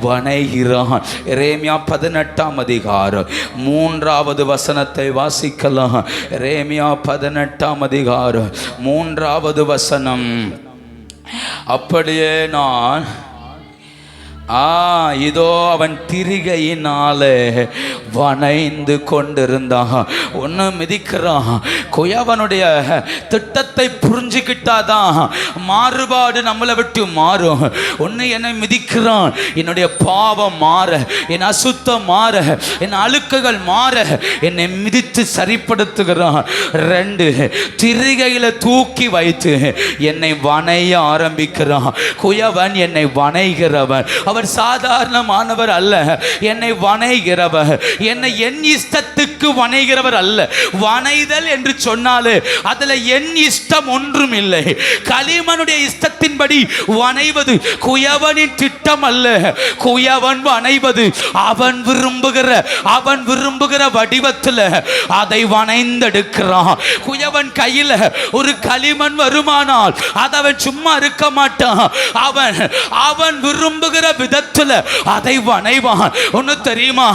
வணைகிறான். எரேமியா 18ஆம் அதிகாரம் 3வது வசனத்தை வாசிக்கலாம். எரேமியா 18ஆம் அதிகாரம் 3வது வசனம். அப்படியே நான் இதோ அவன் திரிகையினாலே வணைந்து கொண்டிருந்தான். ஒன்று மிதிக்கிறான். குயவனுடைய திட்டத்தை புரிஞ்சுக்கிட்டாதான் மாறுபாடு நம்மளை விட்டு மாறும். ஒன்று என்னை மிதிக்கிறான், என்னுடைய பாவம் மாற, என் அசுத்தம் மாற, என் அழுக்குகள் மாற என்னை மிதித்து சரிப்படுத்துகிறான். 2, திரிகையில் தூக்கி வைத்து என்னை வணைய ஆரம்பிக்கிறான். குயவன் என்னை வணைகிறவன். அவர் சாதாரணமானவர் அல்ல, என்னை வணைகிறவர். என்னை என் இஷ்டத்துக்கு வணைகிறவர் அல்ல. வணைதல் என்று சொன்னாலே அதுல என் இஷ்டம் ஒன்றும் இல்லை. களிமனுடைய இஷ்டத்தின்படி வணைவது குயவனின் திட்டம் அல்ல. குயவன் வணைவது அவன் விரும்புகிற வடிவத்தில் அதை வணைந்தெடுக்கிறான். குயவன் கையில் ஒரு களிமண் வருமானால் அதவன் சும்மா இருக்க மாட்டான். அவன் விரும்புகிற விதத்தில் அதை வணைவான். ஒன்று தெரியுமா?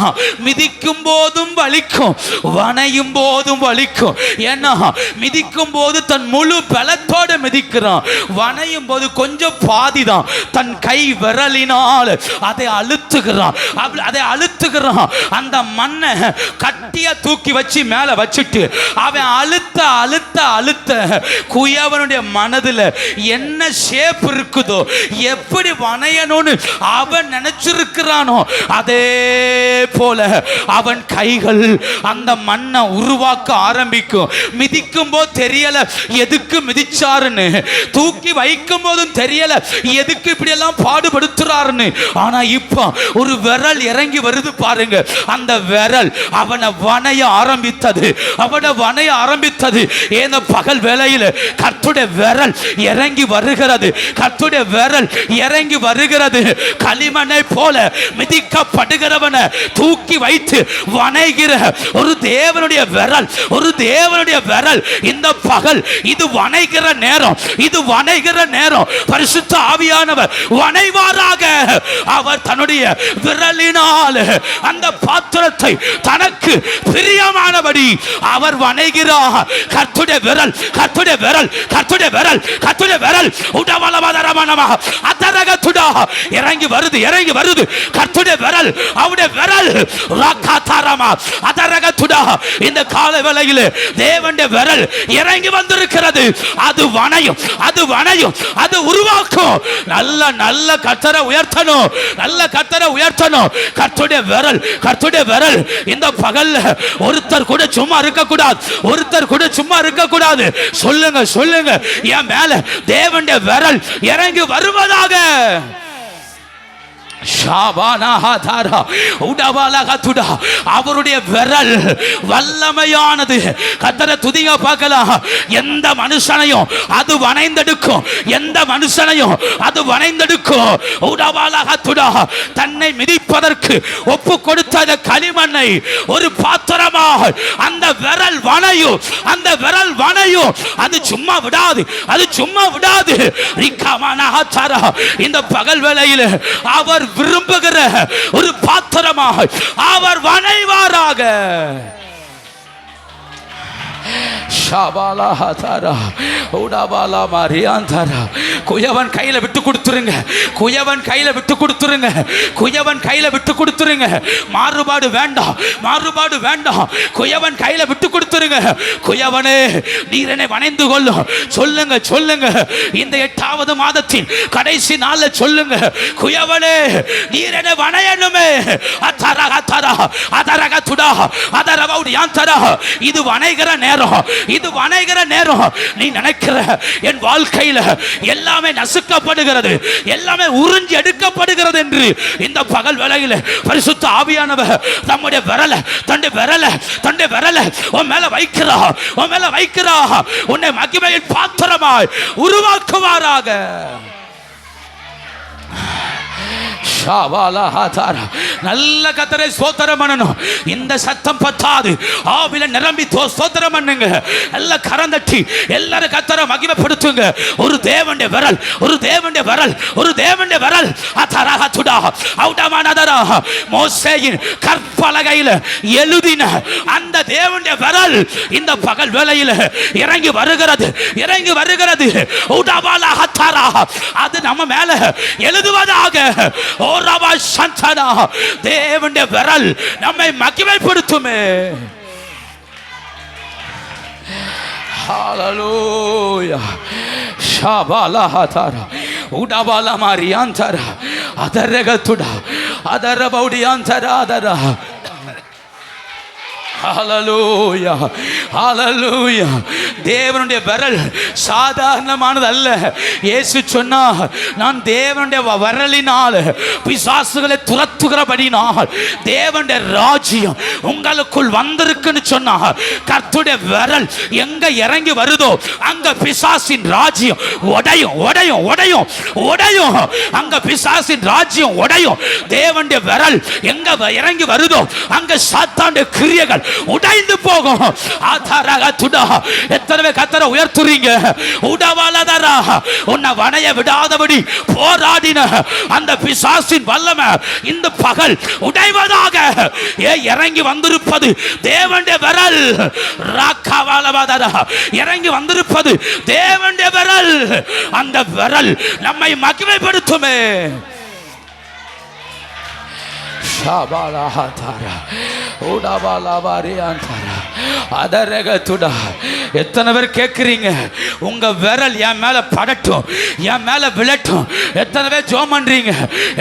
மிதிக்கும் போதும் வலிக்கும், வணையும் போதும் வலிக்கும். ஏன்னா மிதிக்கும் போது தன் முழு பலத்தோடு மிதிக்கிறான், வணையும் போது கொஞ்சம் பாதிதான். தன் கை விரலினால் அதை அழுத்துகிறான். அந்த மண்ணை கட்டியா தூக்கி வச்சு மேல வச்சுட்டு அவன் அழுத்த அழுத்த அழுத்த குயவனுடைய மனதில் என்ன ஷேப் இருக்குதோ, எப்படி வணையணும்னு அவன் நினைச்சிருக்கிறானோ அதே போல அவன் கைகள் அந்த மண்ணை உருவாக்க ஆரம்பிக்கும். மிதிக்கும் போது தெரியல எதுக்கு மிதிச்சாருன்னு, தூக்கி வைக்கும் போதும் தெரியல எதுக்கு இப்படி எல்லாம் பாடுபடுத்துறாருன்னு. ஆனா இப்ப ஒரு விரல் இறங்கி வருது பாருங்க. அந்த விரல் அவனை வணைய ஆரம்பித்தது. ஏன்னா பகல் வேளையில் கர்த்தருடைய விரல் இறங்கி வருகிறது. கர்த்தருடைய விரல் இறங்கி வருகிறது. களிமண்ணை போல மிதிக்கப்படுகிறவனை தூக்கி வைத்து வணைகிற ஒரு தேவனுடைய விரல் இந்த பகல் இது வணைகிற நேரம். பரிசுத்த ஆவியானவர் வணைவாராக. அவர் தன்னுடைய விரலினால் அந்த பாத்திரத்தை தனக்கு பிரியமானபடி அவர் வணைகிறார். கர்த்தருடைய விரல் உடவலமதரமனமா அதரகத்துடா இறங்கி வருது. கர்த்தருடைய விரல், அவருடைய விரல் ராக்காதாரமா அதரகத்துடா. இந்த கால வேளையில் தேவனுடைய விரல் இறங்கி வந்திருக்கிறது. அது வணையும், அது உருவாக்கும். நல்ல கர்த்தரை உயர்த்தணும். கர்த்தருடைய விரல் இந்த பகல்ல ஒருத்தர் கூட சும்மா இருக்க கூடாது. சொல்லுங்க என் மேல தேவனுடைய விரல் இறங்கி வருவதாக. அவருடைய விரல் வல்லமையானது. கர்த்தரை துதிங்க பார்க்கலாம். எந்த மனுஷனையும் அது வணைந்தெடுக்கும். தன்னை மிதிப்பதற்கு ஒப்பு கொடுத்த களிமண்ணை ஒரு பாத்திரமாக அந்த விரல் வணையும். அது சும்மா விடாது. இந்த பகல் வேளையில் அவர் விரும்புகிற ஒரு பாத்திரமாக அவர் வணைவாராக. குயவன் கையில விட்டு கொடுத்துருங்க. குயவன் கையில விட்டு கொடுத்துருங்க. குயவன் கையில விட்டு கொடுத்துருங்க. மாறுபாடு வேண்டாம், மாறுபாடு வேண்டாம். குயவன் கையில விட்டு கொடுத்துருங்க. குயவனே நீர் என்னை வணைந்து கொள்ளும். சொல்லுங்க சொல்லுங்க, இந்த 8வது மாதத்தின் கடைசி நாள்ல சொல்லுங்க, குயவனே நீர் என்னை வணையணுமே. அத்தரக தரா அதரக துடா அதரவௌடி யாந்தரா. இது வணைகிற நேரம், இது வணைகிற நேரம். நீ நினைக்கிற என் வாழ்க்கையில எல்லாமே நசுக்கப்படுகிறது, எல்லாமே உறிஞ்சி எடுக்கப்படுகிறது என்று இந்த பகல் வேளையில பரிசுத்த ஆவியானவர் நம்முடைய விரல தன்னுடைய விரல உன் மேல வைக்கிறா, உன் மேல வைக்கிறா. உன்னை மகிமையின் பாத்திரமாய் உருவாக்குவாராக. நல்ல கர்த்தரை ஸ்தோத்திரம் பண்ணணும். இந்த சத்தம் பத்தாது, ஆவில நிரம்பி ஸ்தோத்திரம் பண்ணுங்க. நல்ல கரந்தட்டி எல்லாரும் கர்த்தரை மகிமைப்படுத்துங்க. ஒரு தேவனுடைய விரல், ஒரு தேவனுடைய விரல், ஒரு தேவனுடைய விரல். அதரஹதுடா அவுடமானதரா. மோசேயின் கற்பலகையில எழுதின அந்த தேவனுடைய விரல் இந்த பகல் வேளையில இறங்கி வருகிறது, இறங்கி வருகிறது. உடவாலஹதரா. அது நம்ம மேல எழுதுவதாக. தேவனுடைய விரல் நம்மை மகிமைப்படுத்துமே. ஹalleluya. ஷாபாலஹதரா உடபால மாரியாந்தரா அதரகதுடா அதரபௌடியாந்தரா அதரா. ஹalleluya, ஹalleluya. தேவனுடைய விரல் சாதாரணமானது அல்ல. இயேசு சொன்னார், நான் தேவனுடைய விரலினால் பிசாசுகளை துரத்துகிறபடினால் தேவனுடைய ராஜ்யம் உங்களுக்குள் வந்திருக்குன்னு சொன்னார். கர்த்தருடைய விரல் எங்க இறங்கி வருதோ அங்க பிசாசின் ராஜ்யம் உடையும், உடையும், உடையும், உடையும். அங்க பிசாசின் ராஜ்யம் உடையும். தேவனுடைய விரல் எங்க இறங்கி வருதோ அங்க சாத்தானுடைய கிரியைகள் உடைந்து போகும். எத்தனை கர்த்தரை உயர்த்துறீங்க. உடவாலதரா. உன்னை வணைய விடாதபடி போராடின அந்த பிசாசின் வல்லமை இந்த பகல் உடைவதாக. இறங்கி வந்திருப்பது தேவனுடைய விரல். ராக்காவாலவதரா. இறங்கி வந்திருப்பது தேவனுடைய விரல். அந்த விரல் நம்மை மகிமைப்படுத்துமே. எத்தனை பேர் கேட்கிறீங்க, உங்க விரல் என் மேல படட்டும், என் மேல விழட்டும். எத்தனை பேர் ஜோம் பண்றீங்க,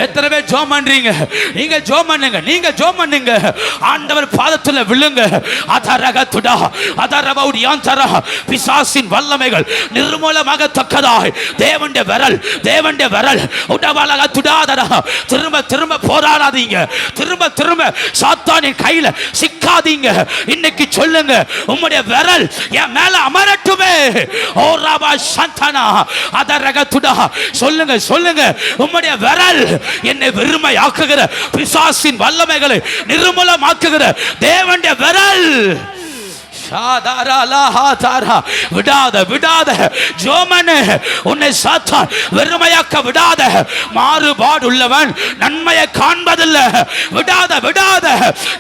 எத்தனை பேர் ஜோம் பண்றீங்க. நீங்க ஜோம் பண்ணுங்க, நீங்க ஜோம் பண்ணுங்க. ஆண்டவர் பாதத்துல விழுங்க. அதரகதுடா அதரபௌடியாந்தரா. பிசாசின் வல்லமைகள் நிர்மூலமாகத்தக்கதாய் தேவனுடைய விரல், தேவனுடைய விரல். உடவலகதுடாதரா. திரும்ப திரும்ப போராடாதீங்க, திரும்ப திரும்ப சாத்தானின் கையில சிக்காதீங்க. இன்னைக்கு சொல்லுங்க, உம்முடைய விரல் என் மேல அமரட்டுமே. ஓ ராபா சந்தனா அதரகதுடா. சொல்லுங்க சொல்லுங்க, உம்முடைய விரல் என்னை வெறுமையாக்குகிற பிசாசின் வல்லமைகளை நிர்மூலமாக்குகிற தேவனுடைய விரல். விடாத விடாத ஜோமனே, உன்னை சாத்தான் வெறுமையாக்க விடாத. மாறுபாடு உள்ளவன் நன்மையை காண்பதில்லை. விடாத விடாத.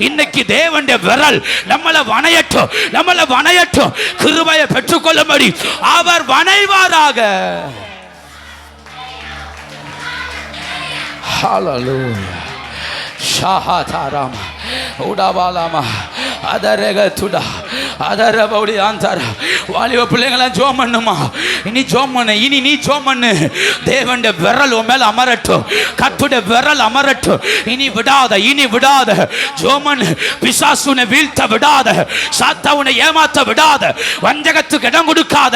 இன்னைக்கு தேவனுடைய விரல் நம்மளை வணையட்டும், நம்மளை வணையட்டும். கிருபையை பெற்றுக்கொள்ளும்படி அவர் வணைவாராக. ஹalleluya. ஷாஹாதாராமா உடாபாலாமா அதரகதுடா அதரபௌடி ஆந்தாரா. வாலிப பிள்ளைங்களாம் ஜோம் பண்ணுமா, இனி ஜோம் பண்ணு, இனி நீ ஜோம் பண்ணு. தேவனுடைய விரல் உன் மேல அமரட்டும், கர்த்தருடைய விரல் அமரட்டும். இனி விடாத, இனி விடாத ஜோம் பண்ணு. பிசாசுனை வீழ்த்த விடாத, சாத்தானை ஏமாத்த விடாத, வஞ்சகத்துக்கு இடம் கொடுக்காத.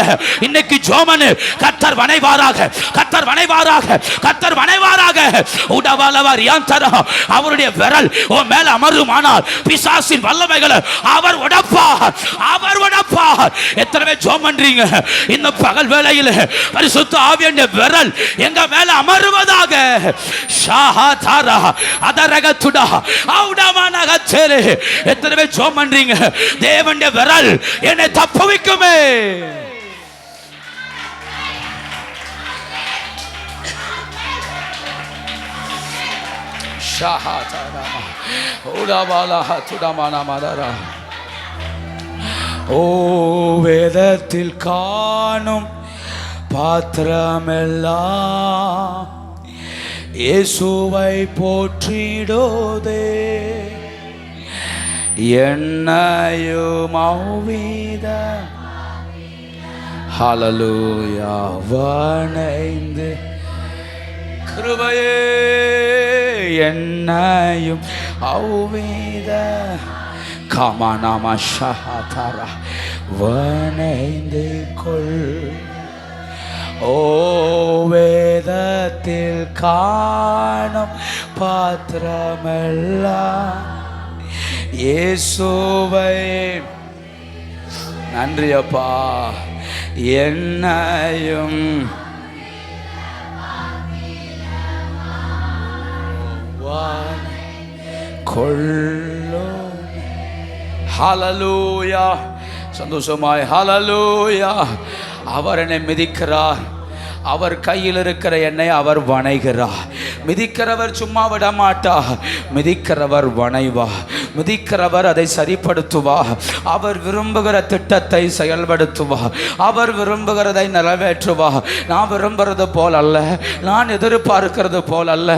இன்னைக்கு ஜோம் பண்ணு. கர்த்தர் வணைவாராக, கர்த்தர் வணைவாராக, கர்த்தர் வணைவாராக. உடவாலவர் யாந்தரா. அவருடைய விரல் உன் மேல அமருமானால் பிசாசின் வல்லமைகளை அவர் உடைப்பார், அவர் உடைப்பார். எத்தனை பேர் ஜெபம் பண்றீங்க இந்த பகல் வேளையில்? பரிசுத்த ஆவியுடைய விரல் எங்க மேல அமருவதாக. ஷாஹாதாரா அதரகதுடா அவுடமானகச்சேரே. எத்தனை பேர் ஜெபம் பண்றீங்க? தேவனுடைய விரல் என்னை தப்புவிக்குமே. ஓ வேதத்தில் காணும் பாத்திரமெல்லாம் இயேசுவை போற்றிடோதே, என்னையும் அவ்வித ஹல்லேலூயா வணைந்து கிருபையே என்னையும் அவ்வித கமனமஷஹதரா வணைந்து கொள். ஓ வேதத்தில் காணும் பாத்திரமெல்லாம் இயேசுவை. நன்றி அப்பா. என்னையும் கொள்ளும். ஹல்லேலூயா. சந்தோஷமாய் ஹல்லேலூயா. அவர் என்னை மிதிக்கிறார், அவர் கையில் இருக்கிற எண்ணெய் அவர் வணைகிறார். மிதிக்கிறவர் சும்மா விட மாட்டார், மிதிக்கிறவர் வணைவா, மிதிக்கிறவர் அதை சரிப்படுத்துவா, அவர் விரும்புகிற திட்டத்தை செயல்படுத்துவா, அவர் விரும்புகிறதை நிறைவேற்றுவா. நான் விரும்புறது போல் அல்ல, நான் எதிர்பார்க்கிறது போல் அல்ல,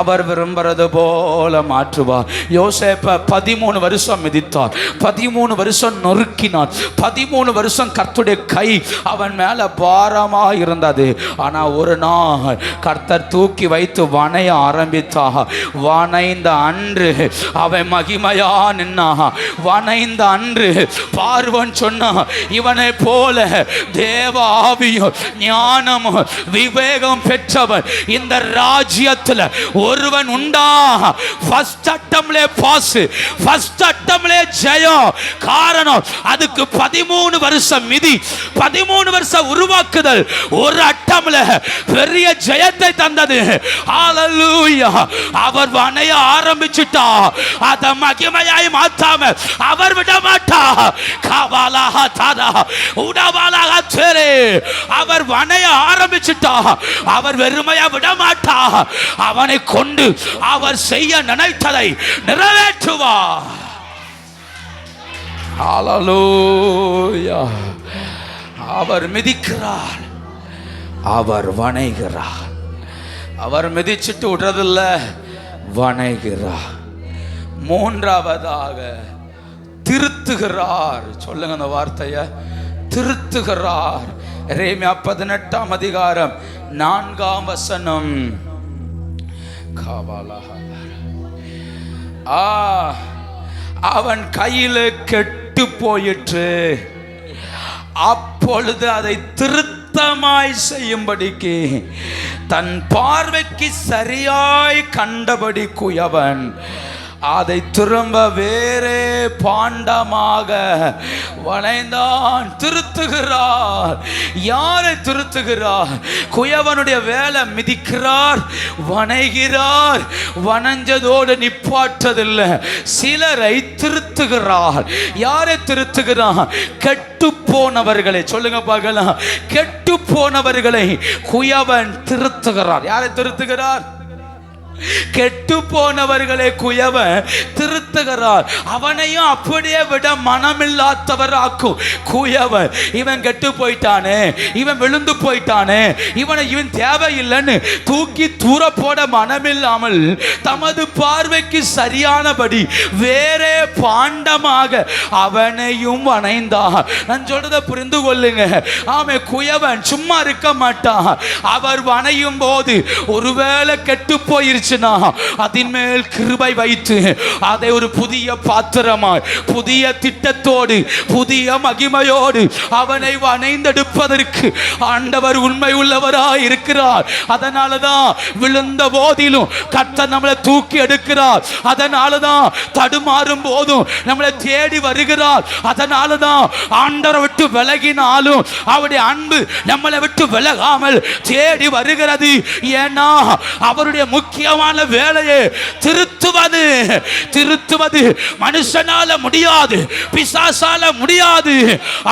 அவர் விரும்புறது போல மாற்றுவா. யோசேப்பை 13 வருஷம் மிதித்தார், 13 வருஷம் நொறுக்கினார், 13 வருஷம் கர்த்தருடைய கை அவன் மேல பாரமா இருந்தது. ஆனா ஒரு நாள் கர்த்தர் தூக்கி வைத்து வணைய ஆரம்பித்தா. வணைந்த அன்று அவன் மகிமையா நின்னா. வணைந்த அன்று பார்வன் சொன்னா, இவனை போல தேவ ஆவியும் ஞானமும் விவேகம் பெற்றவன் இந்த ராஜ்யத்தில் ஒருவன் உண்டா? ஃபர்ஸ்ட் அட்டம்லே பாஸ், ஃபர்ஸ்ட் அட்டம்லே ஜெயம். காரணம் அதுக்கு 13 வருஷம் மிதி, 13 வருஷம் உருவாக்குதல் ஒரு அட்டம்ல பெரிய ஜெயத்தை தந்தது. ஹல்லேலூயா. அவர் வணைய ஆரம்பிச்சுட்டா, அத மகிமையாய் மாத்தாம அவர் விட மாட்டா. கவாலாஹ தாதா உடவாலாஹ தேரே. அவர் வணைய ஆரம்பிச்சுட்டா, அவர் வெறுமையா விட மாட்டா. அவனை கொண்டு அவர் செய்ய நினைத்ததை நிறைவேற்றுவார். ஹல்லேலூயா. அவர் மிதிக்கிறார், அவர் வணைகிறார். அவர் மிதிச்சிட்டு விடுறதில்ல, வணைகிறார். மூன்றாவதாக திருத்துகிறார். சொல்லுங்க அந்த வார்த்தைய, திருத்துகிறார். எரேமியா 18ஆம் அதிகாரம் 4ஆம் வசனம். அவன் கையில் கெட்டு போயிற்று, அப்பொழுது அதை திருத்தமாய் செய்யும்படிக்கு தன் பார்வைக்கு சரியாய் கண்டபடி குயவன் அதை திரும்ப வேறே பாண்டமாக வளைந்தான். திருத்துகிறார். யாரை திருத்துகிறார்? குயவனுடைய வேலை மிதிக்கிறார், வணைகிறார். வணைஞ்சதோடு நிப்பாற்றதில்லை, சிலரை திருத்துகிறார். யாரை திருத்துகிறார்? கெட்டு போனவர்களை. சொல்லுங்க பார்க்கலாம். கெட்டு போனவர்களை குயவன் திருத்துகிறார். யாரை திருத்துகிறார்? கெட்டு போனவர்களை குயவன் திருத்துகிறார். அவனையும் அப்படியே விட மனமில்லாதவர் ஆக்கும் குயவன். இவன் கெட்டு போயிட்டானே, இவன் விழுந்து போயிட்டானே, இவன் தேவையில்லைன்னு தூக்கி தூர போட மனமில்லாமல் தமது பார்வைக்கு சரியானபடி வேறே பாண்டமாக அவனையும் வணைந்தார். நான் சொல்றதை புரிந்து கொள்ளுங்க. ஆமே, குயவன் சும்மா இருக்க மாட்டான். அவர் வணையும் போது ஒருவேளை கெட்டு போயிருச்சு, அதன் மேல் கிருபை வைத்து அதை ஒரு புதிய பாத்திரமாய், புதிய திட்டத்தோடு, புதிய மகிமையோடு அவனை வணைந்தெடுப்பதற்கு ஆண்டவர் உண்மை உள்ளவராய் இருக்கிறார். அதனாலதான் விழுந்த போதிலும் கர்த்தர் நம்மளை தூக்கி எடுக்கிறார். அதனாலதான் தடுமாறும் போதும் நம்மளை தேடி வருகிறார். அதனாலதான் ஆண்டவரை விட்டு விலகினாலும் அவருடைய அன்பு நம்மளை விட்டு விலகாமல் தேடி வருகிறது. ஏன்னா அவருடைய முக்கியம் கஷ்டமான வேலையை திருத்துவது மனுஷனால முடியாது, பிசாசால முடியாது.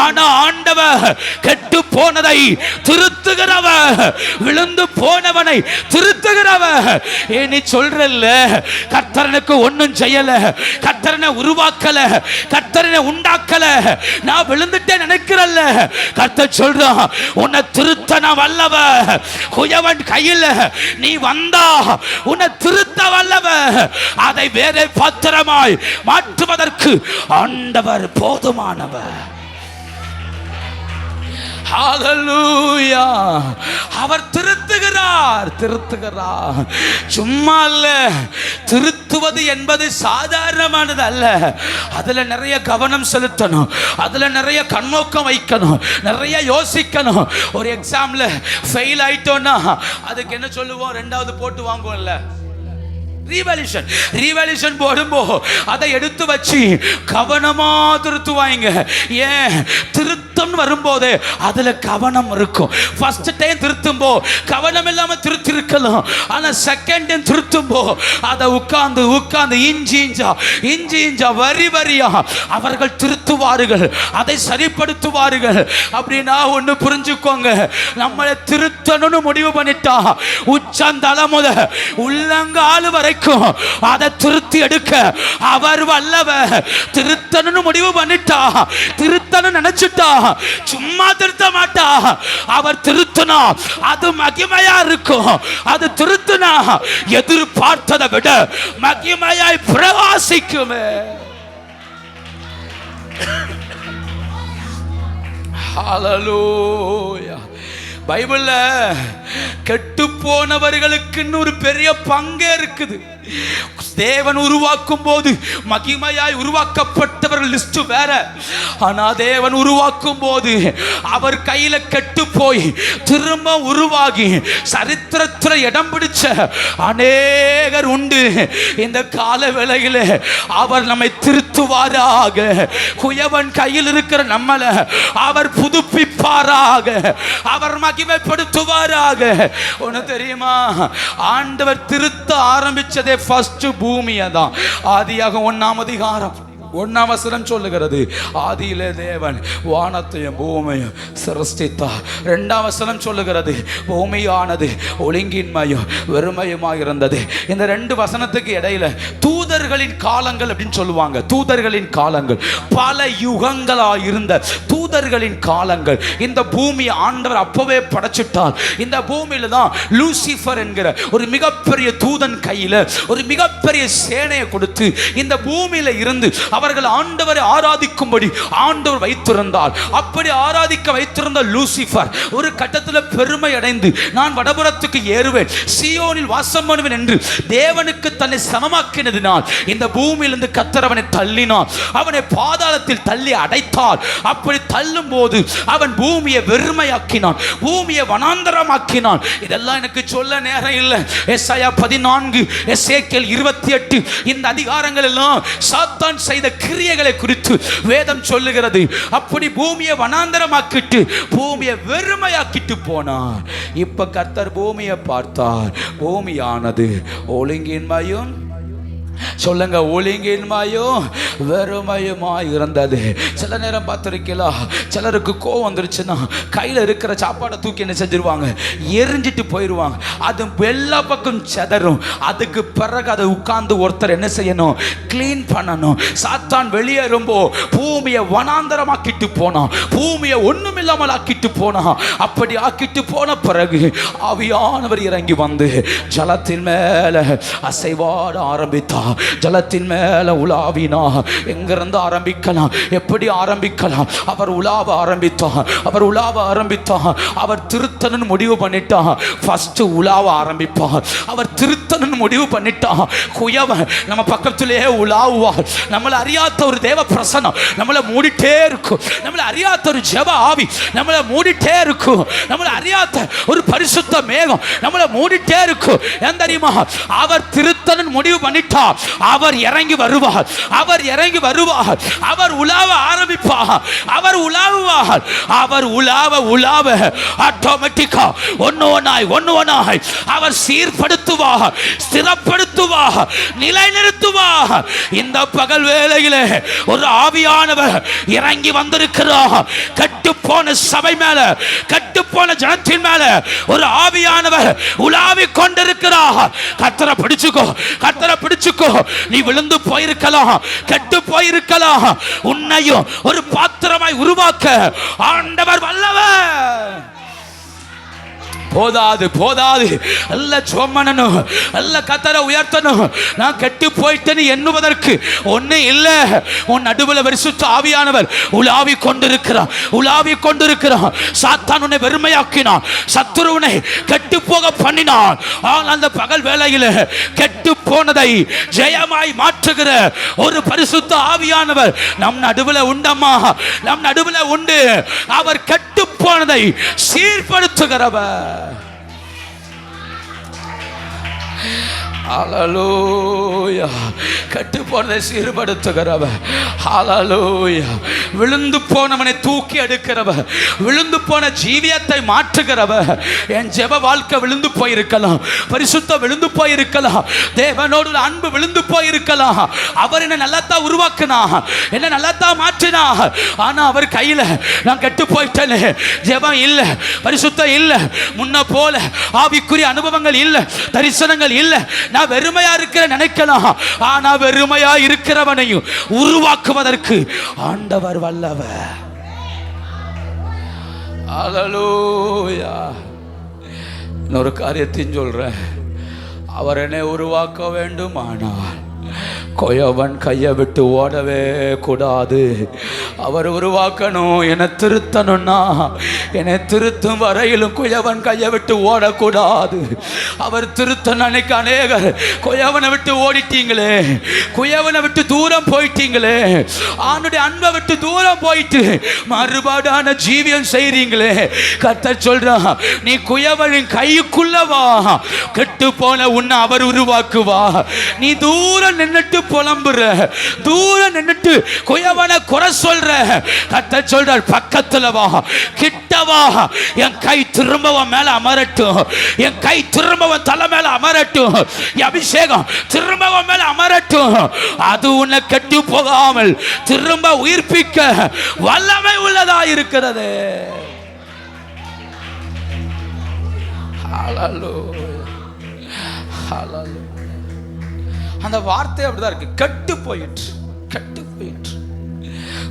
ஆனா ஆண்டவர் கெட்டு போனதை திருத்துகிறவர், விழுந்து போனவனை திருத்துகிறவர். நீ சொல்றல்ல கர்த்தரனுக்கு ஒன்னும் செய்யல, கர்த்தரனை உருவாக்கல, கர்த்தரனை உண்டாக்கல, நான் விழுந்துட்டேன் நினைக்கிறல்ல. கர்த்தர் சொல்றான் உன்னை திருத்த நான் வல்லவ. குயவன் கையில் நீ வந்தா உன்னை திருத்த வல்லவ. அதை வேற பாத்திரமாய் மாற்றுவதற்கு ஆண்டவர் போதுமானவர். ஹalleluya. அவர் திருத்துகிறார். சும்மா அல்ல. திருத்துவது என்பது சாதாரணமானது அல்ல. அதுல நிறைய கவனம் செலுத்தணும், அதுல நிறைய கண்ணோக்கம் வைக்கணும், நிறைய யோசிக்கணும். ஒரு எக்ஸாம்ல ஃபெயில் ஆயிட்டோம்னா அதுக்கு என்ன சொல்லுவோம்? ரெண்டாவது போட்டு வாங்குவோம்ல, ரீவல்யூஷன் போடும்போ அதை எடுத்து வச்சு கவனமா திருத்துவாங்க. ஏன்? திருத்தம் வரும்போது அதுல கவனம் இருக்கும். ஃபர்ஸ்ட் டைம் திருத்தும்போ கவனம் இல்லாம திருத்திருக்கலாம். ஆனா செகண்ட் டைம் திருத்தும்போ அதை உட்கார்ந்து இஞ்சி இஞ்சா வரி வரியா அவர்கள் திருத்துவார்கள், அதை சரிப்படுத்துவார்கள். அப்படின்னா ஒண்ணு புரிஞ்சுக்கோங்க, நம்மளை திருத்தணும்னு முடிவு பண்ணிட்டா உச்சந்தலை முத உள்ளங்கால் வரை அதை திருத்தி எடுக்க அவர் வல்லவர். திருத்தணும்னு முடிவு பண்ணிட்டா, திருத்தணும் நினைச்சிட்டா சும்மா திருத்த மாட்டா. அவர் திருத்தினா அது மகிமையா இருக்கும். அது திருத்தினா எதிர்பார்த்ததை விட மகிமையாய் பிரகாசிக்குமே. ஹalleluya. பைபிள்ல கெட்டு போனவர்களுக்கு ஒரு பெரிய பங்கே இருக்குது. தேவன் உருவாக்கும் போது மகிமையாய் உருவாக்கப்பட்டவர்கள் லிஸ்ட் வேற. ஆனா தேவன் உருவாக்கும் போது அவர் கையில கெட்டு போய் திரும்ப உருவாகி சரித்திரத்தில் இடம் பிடிச்ச அநேகர் உண்டு. இந்த கால வேளையில அவர் நம்மை திருத்துவாராக. குயவன் கையில் இருக்கிற நம்மளை அவர் புதுப்பிப்பாராக, அவர் மகிமைப்படுத்துவாராக. ஒன்னு தெரியுமா? ஆண்டவர் திருத்த ஆரம்பிச்சதே ஃபர்ஸ்ட் பூமியை தான். ஆதியாக 1ஆம் அதிகாரம் 1ஆம் வசனம் சொல்லுகிறது, ஆதியிலே தேவன் வானத்தையும் பூமியையும் சிருஷ்டித்தார். 2ஆம் வசனம் சொல்லுகிறது, பூமியானது ஒழுங்கின்மையும் வெறுமையுமாக இருந்தது. இந்த 2 வசனத்துக்கு இடையில தூதர்களின் காலங்கள் அப்படின்னு சொல்லுவாங்க. தூதர்களின் காலங்கள், பல யுகங்களாக இருந்த தூதர்களின் காலங்கள். இந்த பூமியை ஆண்டவர் அப்பவே படைச்சிட்டார். இந்த பூமியில தான் லூசிஃபர் என்கிற ஒரு மிகப்பெரிய தூதன் கையில ஒரு மிகப்பெரிய சேனையை கொடுத்து இந்த பூமியில இருந்து அவர்கள் ஆண்டவரை ஆராதிக்கும்படி ஆண்டவர் வைத்திருந்தார். அப்படி ஆராதிக்க வைத்திருந்த லூசிஃபர் ஒரு கட்டத்தில் பெருமை அடைந்து நான் வடபுறத்துக்கு ஏறுவேன், சீயோனில் வாசம் பண்ணுவேன் என்று தேவனுக்கு தன்னை சமமாக்கினதினால் இந்த பூமியிலிருந்து கர்த்தர் அவனை தள்ளினார். அவனை பாதாளத்தில் தள்ளி அடைத்தார். அப்படி தள்ளும் போது அவன் பூமியை வெறுமையாக்கினான், பூமியை வனாந்தரமாக்கினான். இதெல்லாம் எனக்கு சொல்ல நேரம் இல்லை. எசாயா 14, எசேக்கியேல் 28 இந்த அதிகாரங்கள் எல்லாம் சாத்தான் செய்த கிரியைகளை குறித்து வேதம் சொல்லுகிறது. அப்படி பூமியை வனாந்தரமாக்கிட்டு பூமியை வெறுமையாக்கிட்டு போனார். இப்ப கர்த்தர் பூமியை பார்த்தார். பூமியானது ஒழுங்கின்மையும், சொல்லுங்க, ஒழுங்கின்மையும் வெறுமையுமாய் இருந்தது. சில நேரம் பார்த்திருக்கலாம், சிலருக்கு கோவம் வந்துருச்சுன்னா கையில் இருக்கிற சாப்பாடை தூக்கி என்ன செஞ்சிருவாங்க, எரிஞ்சிட்டு போயிடுவாங்க. அது எல்லா பக்கம் செதறும். அதுக்கு பிறகு அதை உட்கார்ந்து ஒருத்தர் என்ன செய்யணும், கிளீன் பண்ணணும். சாத்தான் வெளியேறும்போ பூமியை வனாந்தரமாக்கிட்டு போனான், பூமியை ஒண்ணும் இல்லாமல் ஆக்கிட்டு போனான். அப்படி ஆக்கிட்டு போன பிறகு ஆவியானவர் இறங்கி வந்து ஜலத்தின் மேல அசைவாட ஆரம்பித்தார். ஜலத்தின் மேல உலாவினா. எங்கிருந்து ஆரம்பிக்கலாம், எப்படி ஆரம்பிக்கலாம்? அவர் உலாவ ஆரம்பித்தார். அவர் திருத்தணும்னு முடிவு பண்ணிட்டான். ஃபர்ஸ்ட் உலாவ ஆரம்பிப்பார். அவர் திருத்தணும்னு முடிவு பண்ணிட்டான். குயவன் நம்ம பக்கத்திலேயே உலாவுவார். நம்மளை அறியாத ஒரு தேவ பிரசன்னம் நம்மளை மூடிட்டே இருக்கும். நம்மளை அறியாத ஒரு ஜெப ஆவி நம்மளை மூடிட்டே இருக்கும். நம்மளை அறியாத ஒரு பரிசுத்த மேகம் நம்மளை மூடிட்டே இருக்கும். ஏன் தெரியுமா? அவர் திருத்தணும்னு முடிவு பண்ணிட்டார். அவர் இறங்கி வருவார், அவர் இறங்கி வருவார், அவர் உலாவ ஆரம்பிப்பார், அவர் உலாவுவார். அவர் உலாவ ஆட்டோமேட்டிக்கா ஒன்னொன்னாய் அவர் சீர்படுத்துவார், ஸ்திரப்படுத்துவார், நிலைநிறுத்துவார். இந்த பகல் வேளையிலே ஒரு ஆவியானவர் இறங்கி வந்திருக்கிறார். கட்டு போன சபை மேல, கட்டு போன ஜனத்தின் மேல ஒரு ஆவியானவர் உலாவிக் கொண்டிருக்கிறார். கர்த்தரை பிடிச்சுக்கோ, கர்த்தரை பிடிச்சுக்கோ. நீ விழுந்து போயிருக்கலாம், கெட்டு போயிருக்கலாம். உன்னையும் ஒரு பாத்திரமாய் உருவாக்க ஆண்டவர் வல்லவர். போதாது அல்ல சோமனனும் அல்ல கத்தரை உயர்த்தணும். நான் கெட்டு போயிட்டேன்னு எண்ணுவதற்கு ஒண்ணு இல்ல. உன் நடுவில் பரிசுத்த ஆவியானவர் உலாவி கொண்டிருக்கிறான். சாத்தான் உன்னை வெறுமையாக்கினான், சத்துருவனை கெட்டு போக பண்ணினான். ஆனால் அந்த பகல் வேளையில் கெட்டு போனதை ஜெயமாய் மாற்றுகிற ஒரு பரிசுத்த ஆவியானவர் நம் நடுவில் உண்டம்மா, நம் நடுவில் உண்டு. அவர் கெட்டு போனதை சீர்படுத்துகிறவர். ஹல்லேலூயா. கெட்டு போனதை சீர்படுத்துகிறவர். ஹல்லேலூயா. விழுந்து போனவனை தூக்கி எடுக்கிறவர், விழுந்து போன ஜீவியத்தை மாற்றுகிறவர். என் ஜெப வாழ்க்கை விழுந்து போயிருக்கலாம், பரிசுத்தம் விழுந்து போயிருக்கலாம், தேவனோடு அன்பு விழுந்து போயிருக்கலாம். அவர் என்ன நல்லாத்தான் உருவாக்கினா, என்ன நல்லாத்தான் மாற்றினா. ஆனா அவர் கையில நான் கெட்டு போயிட்டேன், ஜெபம் இல்ல, பரிசுத்தம் இல்ல, முன்ன போல ஆவிக்குரிய அனுபவங்கள் இல்ல, தரிசனங்கள் இல்ல. நான் வெறுமையா இருக்கிற நினைக்கலாம். ஆனா வெறுமையா இருக்கிறவனையும் உருவாக்குவதற்கு ஆண்டவர் வல்லவர். ஹல்லேலூயா. இன்னொரு காரியத்தையும் சொல்றேன். அவர் என்னை உருவாக்க வேண்டுமானால் கொயவன் கையை விட்டு ஓடவே கூடாது. அவர் உருவாக்கணும், என்னை திருத்தணும்னா என்னை திருத்தும் வரையிலும் கொயவன் கையை விட்டு ஓடக்கூடாது. அவர் திருத்த நினைக்க அநேகர் கொயவனை விட்டு ஓடிட்டீங்களே, கொயவனை விட்டு தூரம் போயிட்டீங்களே, ஆணுடைய அன்பை விட்டு தூரம் போயிட்டு மறுபாடான ஜீவியம் செய்றீங்களே. கர்த்தர் சொல்றான், நீ குயவனின் கைக்குள்ளவா, கெட்டு போன உன்னை அவர் உருவாக்குவா. நீ தூரம் நின்னுட்டு புலம்புற, தூரம் நின்னுட்டு குயவனை குறை சொல்ற. கர்த்தர் சொல்றார், பக்கத்துல வா, கிட்டவா, என் கை திரும்பவன் மேல அமரட்டும், என் கை திரும்பவன் தலை மேல அமரட்டும், என் அபிஷேகம் திரும்பவன் மேல அமரட்டும். அது உன்னை கெட்டு போகாமல் திரும்ப உயிர்ப்பிக்க வல்லமை உள்ளதா இருக்கிறது. ஹல்லேலூயா. ஹல்லேலூயா. அந்த வார்த்தை அப்படிதான் இருக்கு. கெட்டு போயிற்று, கெட்டு போயிற்று.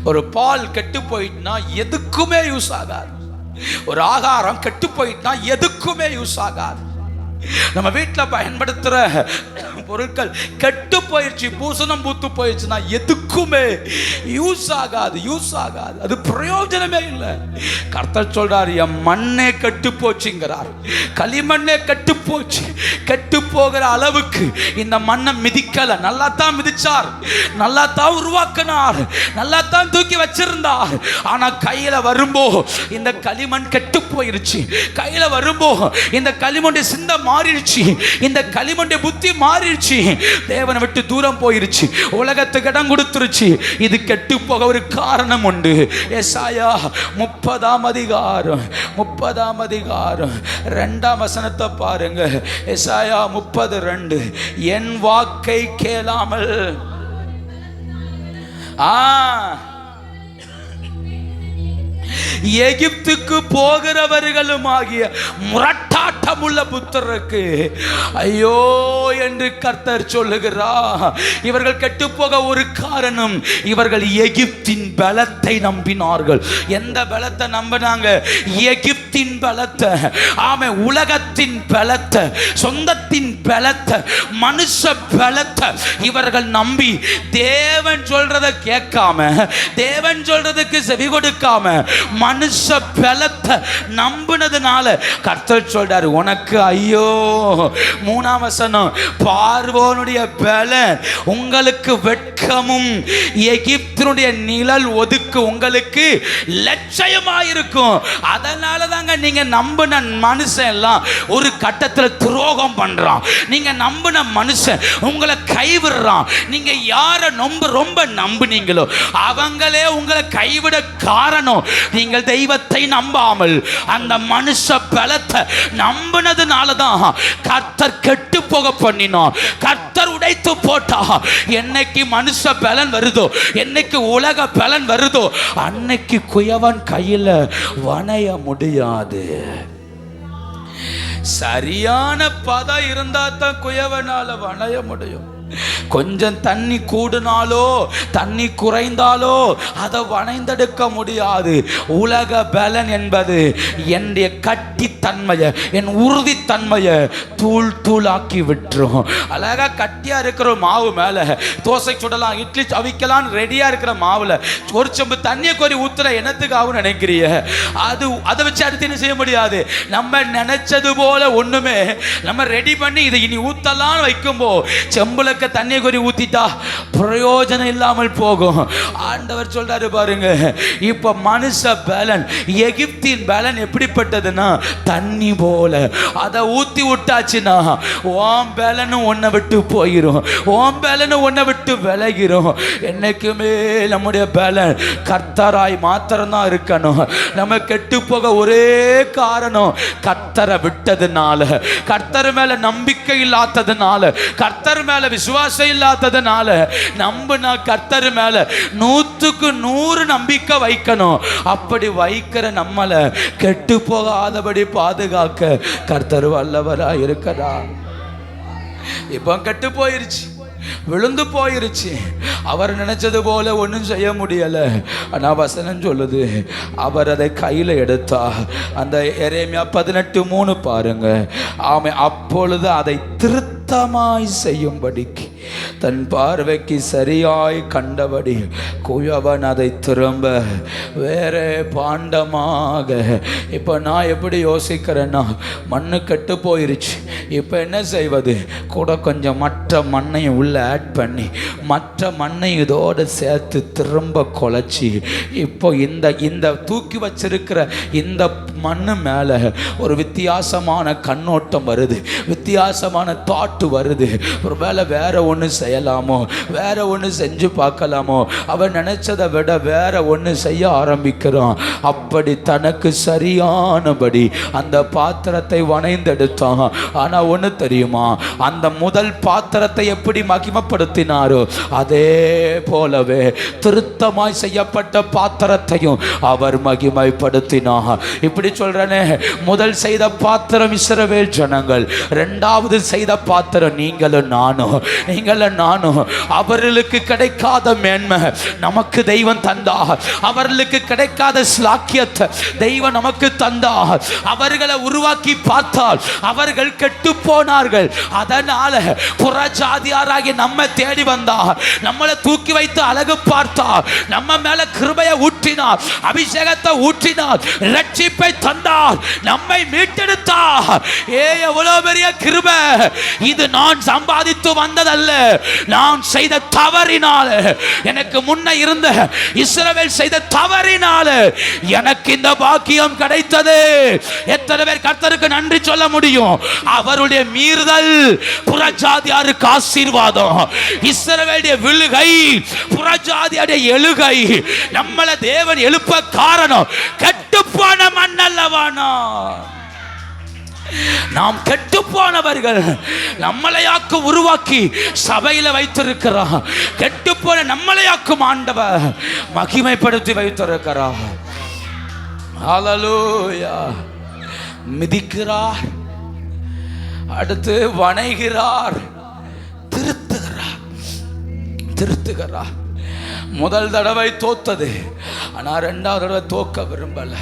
ஒரு பால் கெட்டு போயிட்டுனா எதுக்குமே யூஸ் ஆகாது. ஒரு ஆகாரம் கெட்டு போயிட்டுனா எதுக்குமே யூஸ் ஆகாது. நம்ம வீட்டில் பயன்படுத்துற பொருட்கள் கெட்டு போயிடுச்சு, பூசணம் பூத்து போயிடுச்சுன்னா எதுக்குமே யூஸ் ஆகாது, யூஸ் ஆகாது, அது பிரயோஜனமே இல்லை. கர்த்தர் சொல்றார், என் மண்ணே கெட்டு போச்சுங்கிறார், களிமண்ணே கெட்டு போச்சு. கெட்டு போகிற அளவுக்கு இந்த மண்ணை மிதிக்கல. நல்லா தான் மிதிச்சார், நல்லா தான் உருவாக்கினார், நல்லா தான் தூக்கி வச்சிருந்தார். ஆனா கையில வரும்போ இந்த களிமண் கெட்டு போயிருச்சு. கையில வரும்போ இந்த களிமண்ணுடைய சிந்தை மாறிடுச்சு, இந்த களிமண்ணுடைய புத்தி மாறிடுச்சு. தேவனை விட்டு தூரம் போயிருச்சு, உலகத்துக்கு இடம் கொடுத்துருச்சு. இது கெட்டு போக ஒரு காரணம் உண்டு. எசாயா 30ஆம் அதிகாரம் 2ஆம் வசனத்தை பாருங்க. எசாயா 30:2, என் வாக்கை கேளாமல் எகிப்துக்கு போகிறவர்களும் ஆகிய முரட்டாட்டம் உள்ள புத்திரருக்கு ஐயோ என்று கர்த்தர் சொல்லுகிறார். இவர்கள் கெட்டு போக ஒரு காரணம், இவர்கள் எகிப்தின் பலத்தை நம்பினார்கள். எந்த பலத்தை நம்பினாங்க? எகிப்தின் பலத்தை. ஆமே, உலகத்தின் பலத்தை, சொந்தத்தின் பலத்தை, மனுஷ பலத்தை இவர்கள் நம்பி தேவன் சொல்றதை கேட்காம, தேவன் சொல்றதுக்கு செவி கொடுக்காம மனுஷ பலத்தை நம்பினதுனால கர்த்தர் சொல்றாரு, உனக்கு ஐயோ. 3ஆம் வசனம், பார்வோனுடைய பலன் உங்களுக்கு வெட்க வெட்கமும் எகிப்தினுடைய நிழல் ஒதுக்கு உங்களுக்கு லட்சியமாயிருக்கும். அதனால தாங்க நீங்க நம்பின மனுஷன் எல்லாம் ஒரு கட்டத்தில் துரோகம் பண்றான். நீங்க நம்பின மனுஷன் உங்களை கைவிடுறான். நீங்க யாரை ரொம்ப நம்புனீங்களோ அவங்களே உங்களை கைவிட காரணம் நீங்கள் தெய்வத்தை நம்பாமல் அந்த மனுஷ பலத்தை நம்பினதுனால தான் கர்த்தர் கெட்டு போக பண்ணினார். கர்த்தர் உடைத்து போட்டா. என்னைக்கு மனுஷ பலன் வருதோ, என்னைக்கு உலக பலன் வருதோ, அன்னைக்கு குயவன் கையில வணைய முடியாது. சரியான பதம் இருந்தா தான் குயவனால வணைய முடியும். கொஞ்சம் தண்ணி கூடுனாலோ தண்ணி குறைந்தாலோ அதை வணைந்தெடுக்க முடியாது. உலக பலன் என்பது என்னுடைய கட்டித்தன்மையை, என் உறுதித்தன்மையை தூள் தூளாக்கி விட்டுரும். அழகா கட்டியா இருக்கிற மாவு மேல தோசை சுடலாம், இட்லி அவிக்கலாம் ரெடியா இருக்கிற மாவுல ஒரு செம்பு தண்ணியை கோரி ஊத்துற என்னத்துக்கு ஆகும் நினைக்கிறிய? அதை வச்சு அடுத்து என்ன செய்ய முடியாது. நம்ம நினைச்சது போல ஒண்ணுமே நம்ம ரெடி பண்ணி இதை இனி ஊத்தலாம் வைக்கும்போ செம்புல தண்ணியை கொறி ஊத்திட்டா பிரயோஜனம் இல்லாமல் போகும். ஆண்டவர் சொல்றாரு பாருங்க, இப்ப மனுஷ பலன், எகிப்தின் பலன் எப்படிப்பட்டதுன்னா தண்ணி போல. அதை ஊத்தி விட்டாச்சுன்னா ஓம் பலனும் ஒன்னை விட்டு போயிரும், ஓம் பலனும் ஒன்னை விட்டு விலகிரும். என்னைக்குமே நம்முடைய பலன் கர்த்தராய் மாத்திரம்தான் இருக்கணும். நம்ம கெட்டு போக ஒரே காரணம் கர்த்தரை விட்டதுனால, கர்த்தர் மேல நம்பிக்கை இல்லாததுனால, கர்த்தர் மேல விசுவாசம் இல்லாததுனால. நம்பினா கர்த்தர் மேல 100க்கு 100 நம்பிக்கை வைக்கணும். அப்படி வைக்கிற நம்மளை கெட்டு போகாதபடி பாதுகாக்க கர்த்தர் வல்லவரா இருக்கதா. இப்போ கெட்டு போயிருச்சு, விழுந்து போயிருச்சு. அவர் நினைச்சது போல ஒன்றும் செய்ய முடியல. ஆனால் வசனம் சொல்லுது அவர் அதை கையில் எடுத்தா. அந்த எரேமியா 18:3 பாருங்க. ஆமை அப்பொழுது அதை திருத்தமாய் செய்யும்படிக்கு தன் பார்வைக்கு சரியாய் கண்டபடி குயவன் அதை திரும்ப வேற பாண்டமாக. இப்போ நான் எப்படி யோசிக்கிறேன்னா, மண்ணு கெட்டு போயிருச்சு, இப்போ என்ன செய்வது? கூட கொஞ்சம் மற்ற மண்ணையும் உள்ள ஆட் பண்ணி மற்ற மண்ணை இதோடு சேர்த்து திரும்ப குலைச்சி இப்போ இந்த தூக்கி வச்சிருக்கிற இந்த மண்ணு மேலே ஒரு வித்தியாசமான கண்ணோட்டம் வருது, வித்தியாசமான தாட்டு வருது. ஒரு வேளை வேற ஒன்று செய்யலாமோ, வேற ஒன்று செஞ்சு பார்க்கலாமோ, அவன் நினைச்சதை விட வேற ஒன்று செய்ய ஆரம்பிக்கிறான். அப்படி தனக்கு சரியானபடி அந்த பாத்திரத்தை வணைந்தெடுத்தான். ஆனா ஒன்று தெரியுமா, அந்த முதல் பாத்திரத்தை எப்படி மகிமைப்படுத்தினாரோ அதே போலவே திருத்தமாய் செய்யப்பட்ட பாத்திரத்தையும் அவர் மகிமைப்படுத்தினார். இப்படி சொல்றனே, முதல் செய்த பாத்திரம் இஸ்ரவேல் ஜனங்கள், இரண்டாவது செய்த பாத்திரம் நீங்களும் நானும். அவர்களுக்கு கிடைக்காத மேன்மை நமக்கு தெய்வம் தந்தார். அவர்களுக்கு கிடைக்காத ஸ்லாக்கியத்தை தெய்வம் நமக்கு தந்தார். அவர்களை உருவாக்கி பார்த்தால் அவர்கள் கெட்டு போனார்கள். அதனால புறஜாதியாராகி நம்ம தேடி வந்தார், நம்மளை தூக்கி வைத்து அழகு பார்த்தார், நம்ம மேல கிருபையை ஊற்றினார், அபிஷேகத்தை ஊற்றினார், ரட்சிப்பை தந்தார், நம்மை மீட்டெடுத்தார். எவ்வளவு பெரிய கிருபை இது! நான் சம்பாதித்து வந்ததல்ல, நான் செய்த தவறினால, எனக்கு முன்ன இருந்த இஸ்ரவேல் செய்த தவறினால எனக்கு இந்த பாக்கியம் கிடைத்தது. எத்தனை பேர் கர்த்தருக்கு நன்றி சொல்ல முடியும்? அவருடைய மீறுதல் புறஜாதியாருக்கு ஆசீர்வாதம், இஸ்ரவேலுடைய விழுகை புறஜாதியாருடைய எழுகை. நம்மள தேவன் எழுப்ப காரணம் கெட்டு போன மண்ணல்லவானா. நாம் கெட்டு போனவர்கள், நம்மளையாக்கு உருவாக்கி சபையில வைத்திருக்கிறார். கெட்டு போன நம்மளையாக்கும் ஆண்டவர் மகிமைப்படுத்தி வைத்திருக்கிறார். ஹல்லேலூயா. மிதிக்கிறார், அடுத்து வணைகிறார், திருத்துகிறார். முதல் தடவை தோத்தது, ஆனா இரண்டாவது தடவை தோக்க விரும்பல.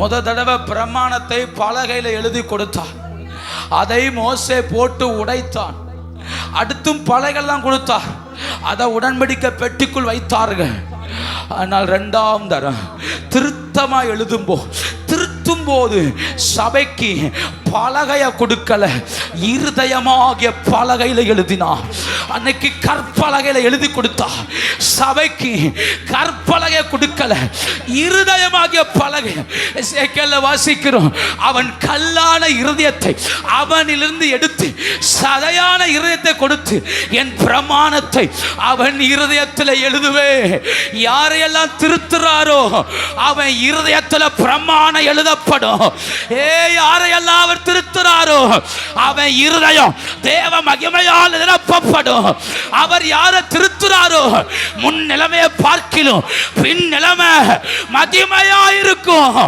முதல் தடவை பிரமாணத்தை பலகையில் எழுதி கொடுத்தான், அதை மோசே போட்டு உடைத்தான். அடுத்தும் பலகைலாம் கொடுத்தார், அதை உடன்படிக்கை பெட்டிக்குள் வைத்தார்கள். ஆனால் இரண்டாம் தரம் திருத்தமாக திருத்தும் போது சபைக்கு பலகையை கொடுக்கல, இருதயமாகிய பலகையில் எழுதினார். அன்னைக்கு கற்பலகையில எழுதி கொடுத்தா. சபைக்கு கற்பலகை கொடுக்கல, இருதயமாகிய பலகை. எசேக்கியேல்ல வாசிக்கிறோம், அவன் கல்லான இருதயத்தை அவனிலிருந்து எடுத்து சதையான இருதயத்தை கொடுத்து என் பிரமாணத்தை அவன் இருதயத்தில் எழுதுவே. யாரையெல்லாம் திருத்துறாரோ அவன் இருதயத்தில் பிரமாணம் எழுதப்படும். யாரையெல்லாம் அவர் திருத்துறாரோ அவன் இருதயம் தேவ மகிமையால் நிரப்பப்படும். அவர் யாரை திருத்துறாரோ முன் நிலைமையை பார்க்கிலும் பின் நிலைமை மகிமையாயிருக்கும்.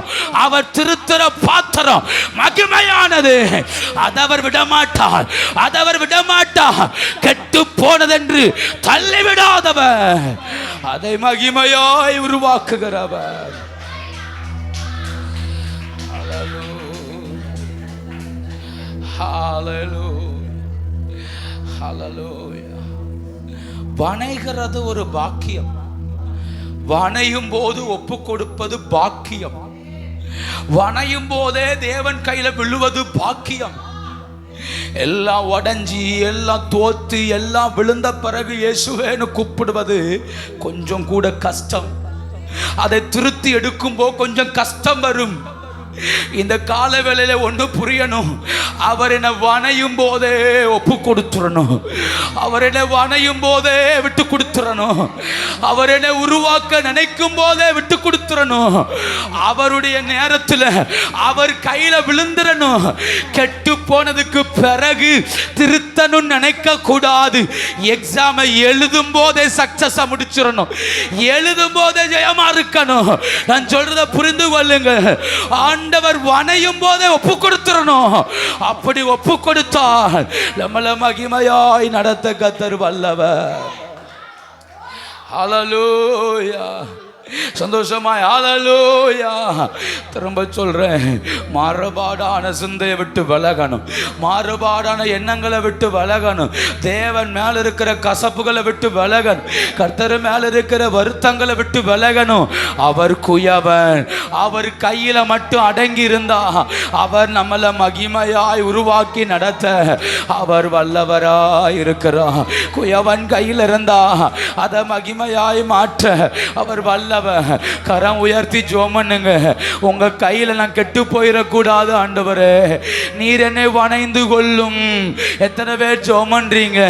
அவர் திருத்துற பாத்திரம் மகிமையானது. அதவர் விடமாட்டார், அதவர் விடமாட்டார். கெட்டு போனதென்று தள்ளிவிடாதவர், அதை மகிமையாய் உருவாக்குகிறவர். வணைகிறது ஒரு பாக்கியம். வணையும் போது ஒப்பு கொடுப்பது பாக்கியம். வணையும் போதே தேவன் கையில விழுவது பாக்கியம். எல்லாம் உடஞ்சி எல்லாம் தோத்து எல்லாம் விழுந்த பிறகு இயேசுவேன்னு கூப்பிடுவது கொஞ்சம் கூட கஷ்டம். அதை திருத்தி எடுக்கும்போது கொஞ்சம் கஷ்டம் வரும். இந்த கால வேளையில ஒன்று புரியணும், அவர் என்ன வணையும் போதே ஒப்பு கொடுத்துடணும். அவர் என்ன வணையும் போதே விட்டு கொடுத்துடணும். அவர் என்ன உருவாக்க நினைக்கும் போதே விட்டு கொடுத்துடணும். அவருடைய நேரத்தில் அவர் கையில விழுந்துடணும். கெட்டு போனதுக்கு பிறகு திருத்தணும் நினைக்க கூடாது. எக்ஸாமை எழுதும் போதே சக்சஸா முடிச்சிடணும். எழுதும் போதே ஜெயமா இருக்கணும். நான் சொல்றத புரிந்து கொள்ளுங்க. ஆண்டவர் வணையும் போதே ஒப்பு கொடுத்துடணும். அப்படி ஒப்பு கொடுத்தால் நம்மள மகிமையாய் நடத்த கர்த்தர் வல்லவர். ஹல்லேலூயா. சந்தோஷமாய் ஹல்லேலூயா. திரும்ப சொல்றேன், மாறுபாடான சிந்தையை விட்டு விலகணும். மாறுபாடான எண்ணங்களை விட்டு விலகணும். தேவன் மேல இருக்கிற கசப்புகளை விட்டு விலகணும். கர்த்தர் மேல இருக்கிற வருத்தங்களை விட்டு விலகணும். அவர் குயவன். அவர் கையில மட்டும் அடங்கி இருந்தா அவர் நம்மளை மகிமையாய் உருவாக்கி நடத்த அவர் வல்லவராய் இருக்கிறார். குயவன் கையில் இருந்தா அதை மகிமையாய் மாற்ற அவர் வல்ல. கரம் உயர்த்தி ஜெபம் பண்ணுங்க. உங்க கையில நான் கெட்டு போயிடக்கூடாது ஆண்டவரே, நீர் என்னை வணைந்து கொள்ளும். எத்தனை பேர் ஜெபம் பண்றீங்க?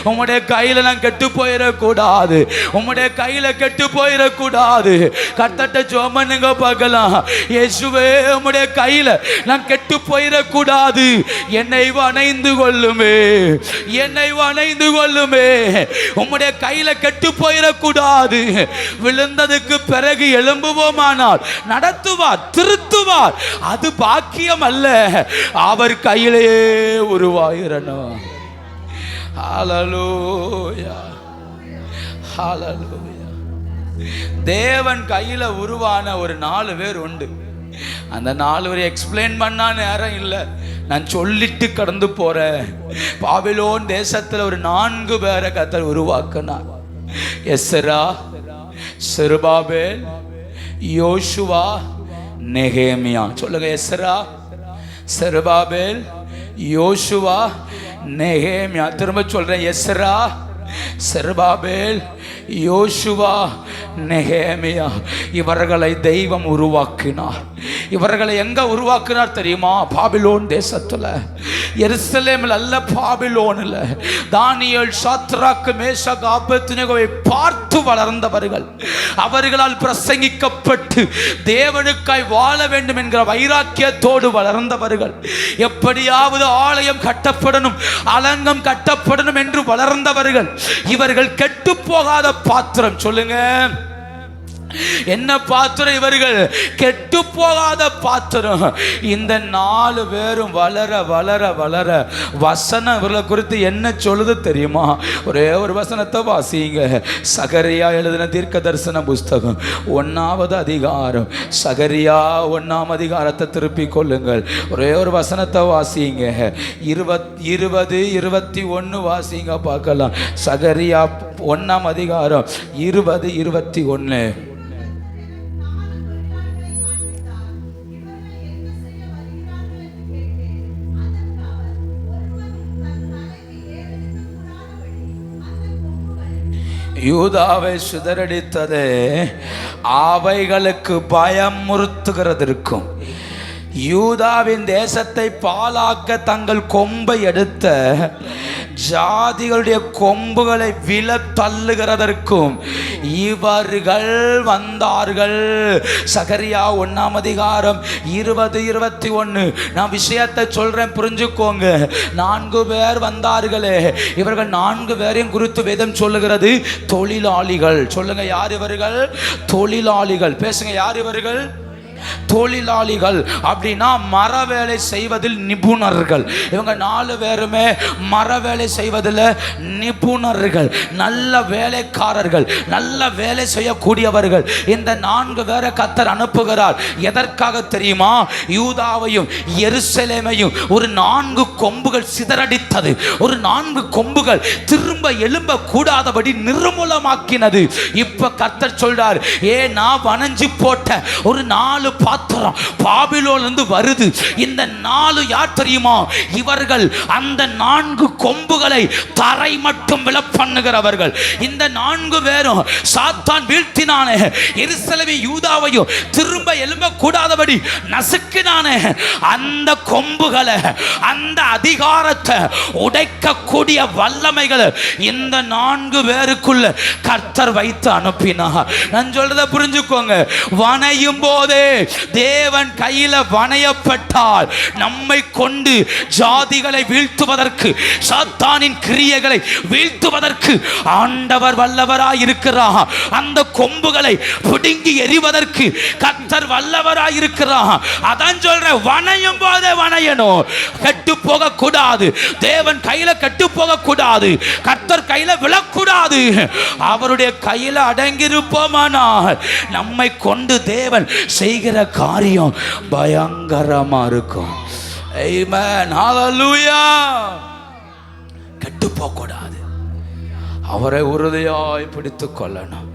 உங்களுடைய கையில நான் கெட்டு போயிடக்கூடாது, உங்களுடைய கையில கெட்டு போயிடக்கூடாது. கர்த்தர்ட்ட ஜெபம் பண்ணுங்க பார்க்கலாம். இயேசுவே, உங்களுடைய கையில நான் கெட்டு போயிடக்கூடாது, என்னை வணைந்து கொள்ளுமே, என்னை வணைந்து கொள்ளுமே. உங்களுடைய கையில கெட்டு போயிடக்கூடாது. விழுந்ததுக்கு பிறகு எழும்புவோமானால் நடத்துவார், திருத்துவார். அது பாக்கியம் அல்ல, அவர் கையிலேயே உருவாயிரணும். ஹல்லேலூயா, ஹல்லேலூயா. தேவன் கையில உருவான ஒரு 4 பேர் உண்டு. அந்த 4 பேரை எக்ஸ்பிளைன் பண்ணா நேரம் இல்லை, நான் சொல்லிட்டு கடந்து போறேன். பாபிலோன் தேசத்தில் ஒரு 4 பேரை கர்த்தர் உருவாக்கினார். எஸ்ரா, செருபாபேல், யோசுவா, நெகேமியா. சொல்லுங்க, எஸ்ரா, செருபாபேல், யோசுவா, நெகேமியா. திரும்ப சொல்றேன், எஸ்ரா, செருபாபேல், யோசுவா, நெகேமியா. இவர்களை தெய்வம் உருவாக்கினார். இவர்களை எங்க உருவாக்கினார் தெரியுமா? பாபிலோன் தேசத்துல. எருசலேமில் அல்ல, பாபிலோனில். தானியேல், சாத்ராக், மேஷாக், ஆபேத்நேகோவை பார்த்து வளர்ந்தவர்கள். அவர்களால் பிரசங்கிக்கப்பட்டு தேவனுக்காய் வாழ வேண்டும் என்கிற வைராக்கியத்தோடு வளர்ந்தவர்கள். எப்படியாவது ஆலயம் கட்டப்படணும், அலங்கம் கட்டப்படணும் என்று வளர்ந்தவர்கள். இவர்கள் கெட்டு போகாத பாத்திரம். சொல்லுங்க, என்ன பாத்திரம்? இவர்கள் கெட்டு போகாத பாத்திரம். இந்த 4 பேரும் வளர வளர வளர வசனம் இவர்களை குறித்து என்ன சொல்லுது தெரியுமா? ஒரே ஒரு வசனத்தை வாசிங்க. சகரியா எழுதின தீர்க்க தரிசன புஸ்தகம் 1ஆவது அதிகாரம். சகரியா 1ஆம் அதிகாரத்தை திருப்பி கொள்ளுங்கள். ஒரே ஒரு வசனத்தை வாசிங்க. 20, 21 வாசிங்க பார்க்கலாம். சகரியா 1ஆம் அதிகாரம் 20, 21. யூதாவை சிதறடித்தது அவைகளுக்கு பயமுறுத்துகிறதற்கும், யூதாவின் தேசத்தை பாழாக்க தங்கள் கொம்பை எடுத்த ஜாதிகளுடைய கொம்புகளை விழ தள்ளுகிறதற்கும் இவர்கள் வந்தார்கள். சகரியா 1:20-21. நான் விஷயத்தை சொல்றேன், புரிஞ்சுக்கோங்க. 4 பேர் வந்தார்களே, இவர்கள் 4 பேரையும் குறித்து வேதம் சொல்லுகிறது தொழிலாளிகள். சொல்லுங்க, யார் இவர்கள்? தொழிலாளிகள். பேசுங்க, யார் இவர்கள்? தொழிலாளிகள். அப்படின்னா மர வேலை செய்வதில் நிபுணர்கள். இவங்க 4 பேருமே மர வேலை செய்வதில் நிபுணர்கள், நல்ல வேலைக்காரர்கள், நல்ல வேலை செய்யக்கூடியவர்கள். இந்த 4 பேரை கர்த்தர் அனுப்புகிறார். எதற்காக தெரியுமா? யூதாவையும் எருசலேமையும் ஒரு 4 கொம்புகள் சிதறடித்தது, ஒரு 4 கொம்புகள் திரும்ப எழும்ப கூடாதபடி நிர்மூலமாக்கினது. இப்ப கர்த்தர் சொல்றார், நான் வனஞ்சி போட்ட ஒரு 4 பாத்திரம் பாபிலோன்ல இருந்து வருது. இந்த 4 யார் தெரியுமா? இவர்கள் அந்த 4 கொம்புகளை தரை மட்டும் விழ பண்ணுகிறவர்கள். இந்த 4 பேரும் சாத்தான் வீழ்த்தினானே எருசலேமையும் யூதாவையும் திரும்ப எழும்ப கூடாதபடி நசுக்கினானே, அந்த கொம்புகளை, அந்த அதிகாரத்தை உடைக்கக்கூடிய வல்லமைகளை இந்த 4 பேருக்குள்ள கர்த்தர் வைத்து அனுப்பினார். நான் சொல்றத புரிஞ்சுக்கோங்க. வனையும் போதே தேவன் கையில வணையப்பட்டால் நம்மை கொண்டு ஜாதிகளை வீழ்த்துவதற்கு, சாத்தானின் கிரியைகளை வீழ்த்துவதற்கு ஆண்டவர் வல்லவராய் இருக்கிறார். அந்த கொம்புகளை பிடுங்கி எறிவதற்கு கர்த்தர் வல்லவராய் இருக்கிறார். அதான் சொல்றேன், வணையும் போதே வணையணும். கெட்டு போக கூடாது. தேவன் கையில கெட்டு போக கூடாது. கர்த்தர் கையில விழக்கூடாது. அவருடைய கையில அடங்கியிருப்போமானால் நம்மை கொண்டு தேவன் செய்கிற காரியம் பயங்கரமா இருக்கும். ஆமென், ஹல்லேலூயா. கெட்டு போக கூடாது. அவரை உறுதியாய் பிடித்துக் கொள்ளணும்.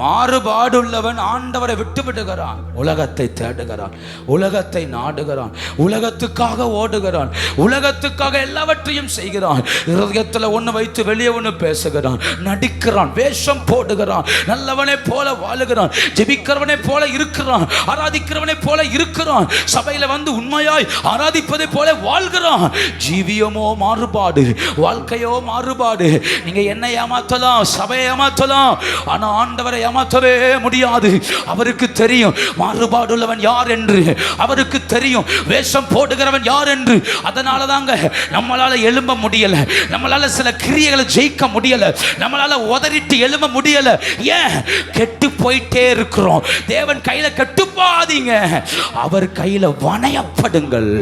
மாறுபாடுள்ளவன் ஆண்டவரை விட்டு விடுகிறான், உலகத்தை தேடுகிறான், உலகத்தை நாடுகிறான், உலகத்துக்காக ஓடுகிறான், உலகத்துக்காக எல்லாவற்றையும் செய்கிறான். இருதயத்தில் ஒன்று வைத்து வெளியே ஒன்று பேசுகிறான், நடிக்கிறான், வேஷம் போடுகிறான், நல்லவனை போல வாழுகிறான், ஜெபிக்கிறவனை போல இருக்கிறான், ஆராதிக்கிறவனை போல இருக்கிறான், சபையில் வந்து உண்மையாய் ஆராதிப்பதை போல வாழ்கிறான். ஜீவியமோ மாறுபாடு, வாழ்க்கையோ மாறுபாடு. நீங்க என்ன ஏமாத்தலாம், சபையை ஏமாத்தலாம், ஆனா ஆண்டவரை ஏமாற்றவே முடியாது. அவருக்கு தெரியும் மாறுபாடுள்ளவன் யார் என்று, அவருக்கு தெரியும் வேஷம் போடுகிறவன் யார் என்று. அதனால தாங்க நம்மளால எழும்ப முடியல, நம்மளால சில கிரியைகளை ஜெயிக்க முடியல, நம்மளால உதறிட்டு எழும்ப முடியல. ஏன்? கெட்டு போயிட்டே இருக்கிறோம். தேவன் கையில கெட்டு போகாதீங்க, அவர் கையில வணையப்படுங்கள்.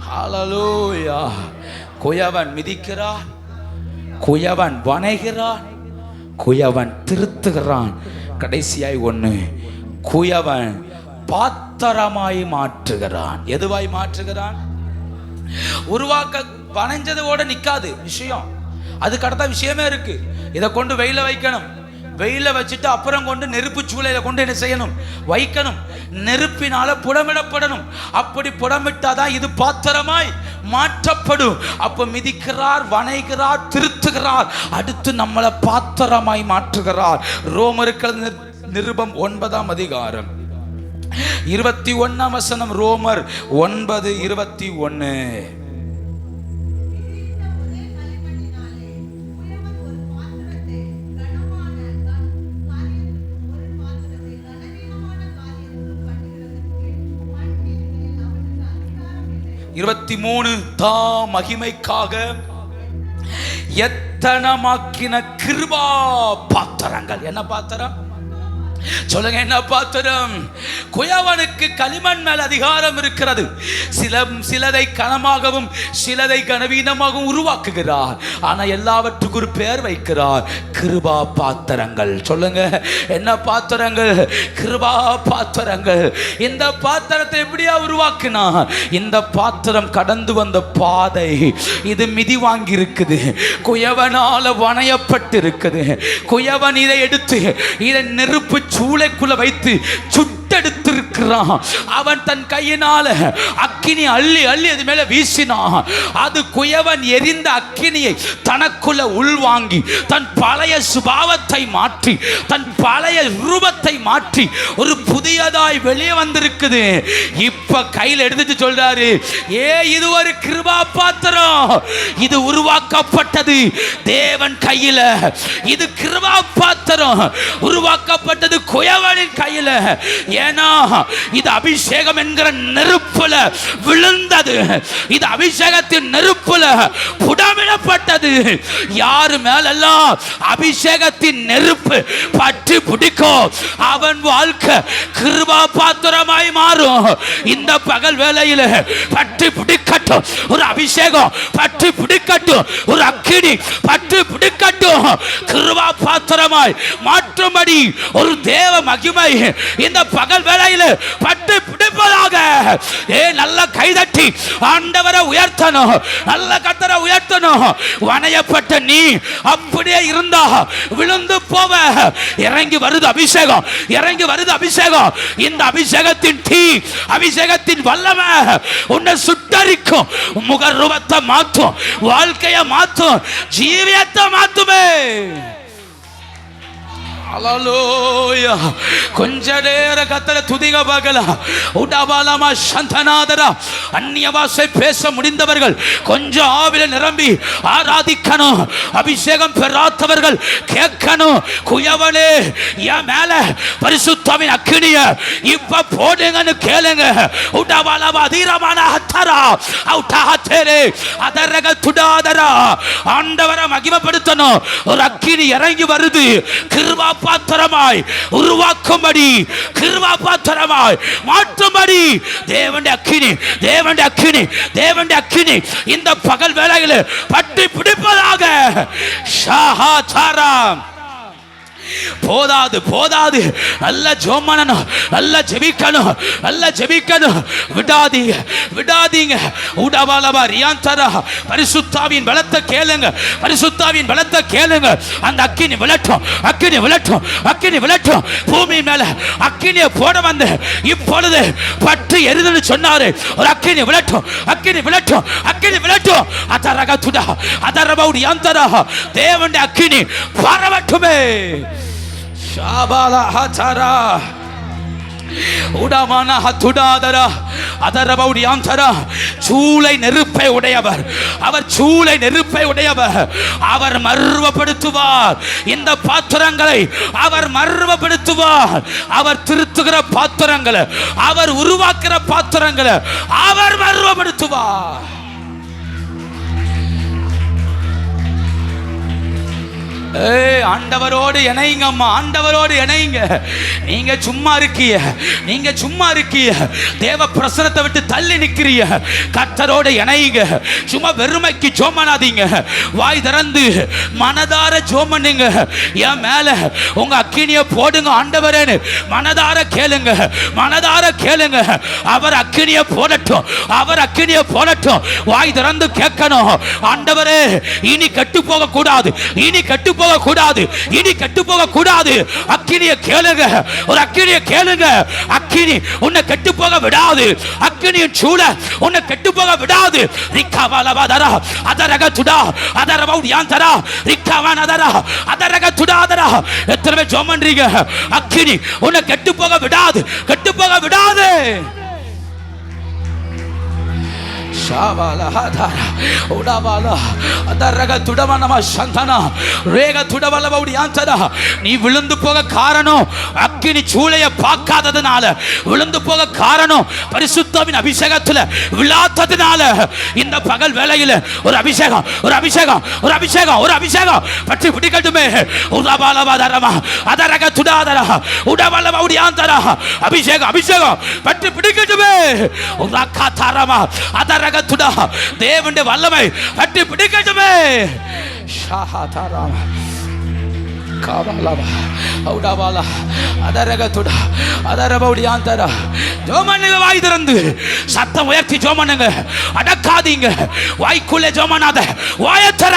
ஹல்லேலூயா. குயவன் மிதிக்கிறான், குயவன் வணைகிறான், குயவன் திருத்துகிறான். கடைசியாய் ஒன்று, குயவன் பாத்திரமாய் மாற்றுகிறான். எதுவாய் மாற்றுகிறான்? உருவாக்க வணைஞ்சதோட நிக்காது விஷயம், அதுக்கு அடுத்த விஷயமே இருக்கு. இதை கொண்டு வெயில வைக்கணும், வெயில வச்சுட்டு அப்புறம் கொண்டு நெருப்பு சூளையில கொண்டு என்ன செய்யணும்? வைக்கணும். நெருப்பினால புடமிடப்படணும். அப்படி புடமிட்டாதான் இது பாத்திரமாய் மாற்றப்படும். அப்ப மிதிக்கிறார், வணைகிறார், திருத்துகிறார், அடுத்து நம்மளை பாத்திரமாய் மாற்றுகிறார். ரோமருக்கு நிருபம் 9:21. ரோமர் 9:21. தாம் மகிமைக்காக எத்தனமாக்கின கிருபா பாத்திரங்கள். என்ன பாத்திரம்? சொல்லுங்க, என்ன பாத்திரம்? குயவனுக்கு களிமண் மேல் அதிகாரம் இருக்கிறது. சிலதை கனமாகவும் சிலதை கனவீனமாகவும் உருவாக்குகிறார். ஆனா எல்லாவற்றுக்கும் ஒரு பெயர் வைக்கிறார், கிருபா பாத்திரங்கள். சொல்லுங்க, என்ன பாத்திரங்கள்? கிருபா பாத்திரங்கள். இந்த பாத்திரத்தை எப்படியா உருவாக்கினார்? இந்த பாத்திரம் கடந்து வந்த பாதை இது மிதி வாங்கி இருக்குது, குயவனால வணையப்பட்டு இருக்குது. குயவன் இதை எடுத்து இதை நெருப்பு சூளைக்குள்ள வைத்து சுட்ட பெற்றெடுத்திருக்கிறான். அவன் தன் கையினால அக்கினி அள்ளி அள்ளி அது மேல வீசினான். அது குயவன் எரிந்த அக்கினியை தனக்குள்ள உள்வாங்கி தன் பழைய சுபாவத்தை மாற்றி தன் பழைய ரூபத்தை மாற்றி ஒரு புதியதாய் வெளியே வந்திருக்குது. இப்ப கையில் எடுத்து சொல்றாரு, இது ஒரு கிருபா பாத்திரம். இது உருவாக்கப்பட்டது தேவன் கையில. இது கிருபா பாத்திரம் உருவாக்கப்பட்டது குயவனின் கையில. ஏன்னா இது அபிஷேகம் என்கிற நெருப்புல விழுந்தது. இது அபிஷேகத்தின் நெருப்புல புடமிடப்பட்டது. யாரு மேலெல்லாம் அபிஷேகத்தின் நெருப்பு பற்றி பிடிக்கும் அவன் வாழ்க்கை கிருபா பாத்திரமாய் மாறும். இந்த பகல் வேளையில பற்றி பிடிக்கட்டும் ஒரு அபிஷேகம், பற்றி பிடிக்கட்டும் ஒரு அக்கினி, பற்றி பிடிக்கட்டும் கிருபா பாத்திரமாய் மாற்றும்படி ஒரு தேவ மகிமை இந்த பகல் வேளையில பற்றி பிடிப்பதாக. நல்ல கைதட்டி ஆண்டவரை உயர்த்தணும், நல்ல கர்த்தரை உயர்த்தணும். வணையப்பட்ட நீ அப்படியே இருந்தா விழுந்து போவ. இறங்கி வருது அபிஷேகம், இறங்கி வருது அபிஷேகம். இந்த அபிஷேகத்தின் தீ, அபிஷேகத்தின் வல்லமை உன்னை சுட்டரிக்கும். முகரூபத்தை மாற்றும், வாழ்க்கையை மாற்றும், ஜீவியத்தை மாற்றுமே. ஹalleluya. கொஞ்ச நேர கர்த்தரை துதிக்க பார்க்கலாம். உடபாலமா சந்தனாதரா அந்நிய பாஷை பேச முடிந்தவர்கள் கொஞ்சம் ஆவில நிரம்பி ஆராதிக்கணும். அபிஷேகம் பெறாதவர்கள் கேட்கணும், குயவனே என் மேல பரிசுத்தமின் அக்கினிய இப்ப போடுங்கன்னு கேளுங்க. உடபாலமா தீரமான ஹத்தரா அவுட்டாஹத்தேரே அதரக துடாதரா. ஆண்டவரை மகிமைப்படுத்தணும். ஒரு அக்கினி இறங்கி வருது கிருபா பாத்திரமாய் உருவாக்கும்படி, கிருபா பாத்திரமாய் மாற்றும்படி தேவனுடைய அக்கினி, தேவனுடைய அக்கினி, தேவனுடைய அக்கினி இந்த பகல் வேளையில் பற்றி பிடிப்பதாக. ஷாஹாதாரம் போதாது போதாது. நல்ல ஜெபம், நல்ல ஜெபிக்கணும், நல்ல ஜெபிக்கணும். விடாதீங்க விடாதீங்க. உடபாலபா ரியாந்தரா பரிசுத்தாவின் பலத்தை கேளுங்க, பரிசுத்தாவின் பலத்தை கேளுங்க. அந்த அக்கினி விளட்டும், அக்கினி விளட்டும், அக்கினி விளட்டும். பூமி மேல அக்கினியை போட வந்து இப்பொழுது பற்றி எரிதல் சொன்னாரு. ஒரு அக்கினி விளட்டும், அக்கினி விளட்டும், அக்கினி விளட்டும். அதரக துடா அதரபௌடி யந்தரா தேவனுடைய அக்கினி பரவட்டுமே. ஷாபாலா ஹதரா உடமான ஹதுடாதரா அதரபௌடி யந்தரா. சூளை நெருப்பை உடையவர் அவர், சூளை நெருப்பை உடையவர். அவர் மர்வப்படுத்துவார் இந்த பாத்திரங்களை, அவர் மர்வப்படுத்துவார். அவர் திருத்துகிற பாத்திரங்களை, அவர் உருவாக்குற பாத்திரங்களை அவர் மர்வப்படுத்துவார். ஆண்டவரோடு இணைங்க அம்மா, ஆண்டவரோடு இணைங்க. நீங்க சும்மா இருக்கீங்க, நீங்க சும்மா இருக்கீங்க, தேவ பிரசனத்தை விட்டு தள்ளி நிக்கிறீங்க. கர்த்தரோடு இணைங்க. சும்மா வெறுமைக்கு ஜெபம் பண்ணாதீங்க. வாய் திறந்து மனதார ஜெபம் பண்ணுங்க. என் மேல உங்க அக்கினியை போடுங்க ஆண்டவரேன்னு மனதார கேளுங்க, மனதார கேளுங்க. அவர் அக்கினியை போடட்டும், அவர் அக்கினியை போடட்டும். வாய் திறந்து கேட்கணும், ஆண்டவரே இனி கெட்டு போக கூடாது, இனி கெட்டு போக கூடாது, இனி கெட்டு போக கூடாது. அக்கினியை கேளுங்க, ஒரு அக்கினியை கேளுங்க. அக்கினி உன்னை கெட்டு போக விடாது, அக்கினியின் சூழ உன்னை கெட்டு போக விடாது. ரிக்காவாலவாதரா அதரக துடா அதரபௌடியாந்தரா ரிக்காவானதரா அதரக துடாதரா. எத்தனை பேர் ஜெபம் பண்றீங்க? அக்கினி உன்னை கெட்டு போக விடாது, கெட்டு போக விடாது. ஷாபாலா ஹதரா உடபாலா அதரக துடவனமா சந்தனா ரேக துடவலபௌடி யந்தரா. நீ விழுந்து போக காரணம் அக்கினி சூளையை பார்க்காததுனால, விழுந்து போக காரணம் பரிசுத்தாவின் அபிஷேகத்தில் விழாததுனால. இந்த பகல் வேளையில் ஒரு அபிஷேகம், ஒரு அபிஷேகம், ஒரு அபிஷேகம், ஒரு அபிஷேகம் பற்றி பிடிக்கட்டுமே. உடபாலவாதரமா அதரக துடாதரா உடவலபௌடி யந்தரா. அபிஷேகம், அபிஷேகம் பற்றி பிடிக்கட்டுமே. உரகாதரமா அதரக துடா தேவனுடைய வல்லமை பற்றி பிடிக்கட்டுமே. ஷாஹாதாரம் காபாலா அவுடாபாலா அதரகதுடா அதரபவுடியாந்தரா. ஜோமனுங்க வாய் திறந்து சத்தம் உயர்த்தி ஜோமனுங்க. அடக்காதீங்க, வாய்க்குள்ளே ஜோமனாத வாயத்தர.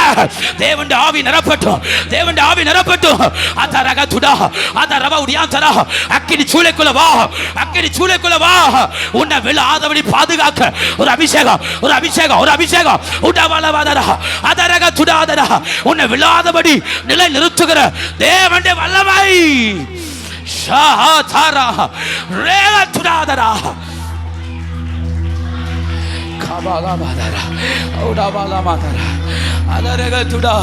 தேவனுடைய ஆவி நிரப்பட்டும், தேவனுடைய ஆவி நிரப்பட்டும். அதரகதுடா அதரபவுடியாந்தரா. அக்கினி சூளைக்குள்ள வா, அக்கினி சூளைக்குள்ள வா. உன்னை விழாதபடி பாதுகாக்க ஒரு அபிஷேகம், ஒரு அபிஷேகம், ஒரு அபிஷேகம். உடாபாலவாதரா அதரகதுடாதரா. உன்னை விழாதபடி நிலை நிறுத்துகிற தேவனுடைய வல்லமை. ஷாதாரா ரேலதுடாதரா காபாலாபாதரா உடாபாலாமாதரா அதரகதுடா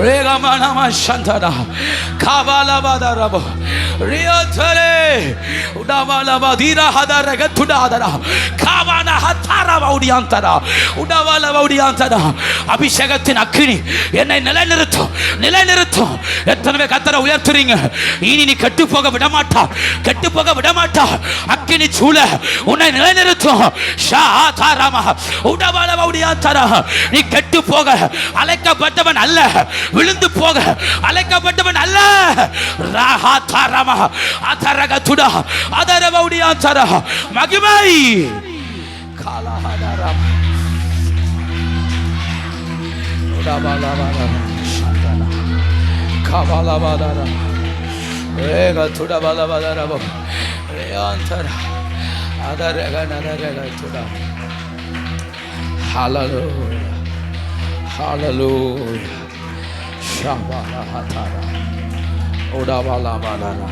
ரேகமனமா சந்தரா காபாலாபாதரா ரியோதரே உடாபாலாபாதீரா ஹதரகதுடாதரா காபானா ஹதரபவுடியாந்தரா உடாபாலாபவுடியாந்தரா. அபிஷேகத்தின் அக்கினி என்னை நிலைநிறுத்தும், நிலைநிறுத்தும். எத்தனை கத்தரை உயர்த்துறீங்க? இனி நீ கெட்டு போக விடமாட்டா, கெட்டு போக விடமாட்டா. அக்கினி சூழ உன்னை நிலைநிறுத்தும். ஷாதாராமா உடாபாலாபவுடியாந்தரா. நீ கெட்டு போக அழைக்கப்பட்டவன் அல்ல, விழுந்து போக அழைக்கப்பட்டவன் அல்ல. ராஹாதாராமா அதரகதுடா அதரபவுடியாந்தரா. மகிமை காலாஹாதாராமா உடாபாலாபாதரா சந்தரா காபாலாபாதரா ரேகதுடாபாலாபாதரா ரேயாந்தரா அதரகனதரகதுடா. ஹalleluya ஹalleluya ஷாபாலாஹாதாரா உடாபாலாபாதரா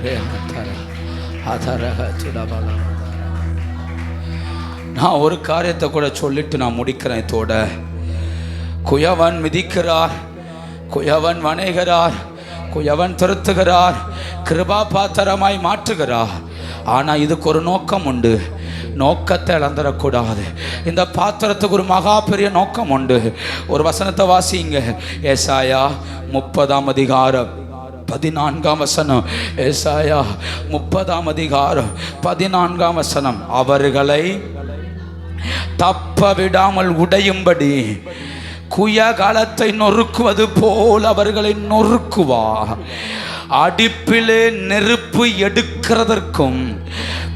ரேயாந்தரா அதரகதுடாபாலாபாதரா. நான் ஒரு காரியத்தை கூட சொல்லிட்டு நான் முடிக்கிறேன் இதோட. குயவன் மிதிக்கிறார், குயவன் வணைகிறார், குயவன் திருத்துகிறார், கிருபா பாத்திரமாய் மாற்றுகிறார். ஆனால் இதுக்கு ஒரு நோக்கம் உண்டு. நோக்கத்தை இழந்துடக்கூடாது. இந்த பாத்திரத்துக்கு ஒரு மகா பெரிய நோக்கம் உண்டு. ஒரு வசனத்தை வாசிங்க. ஏசாயா 30:14 ஏசாயா 30:14 அவர்களை தப்ப விடாமல் உடையும்படி குயகாலத்தை நொறுக்குவது போல் அவர்களை நொறுக்குவா. அடுப்பிலே நெருப்பு எடுக்கிறதற்கும்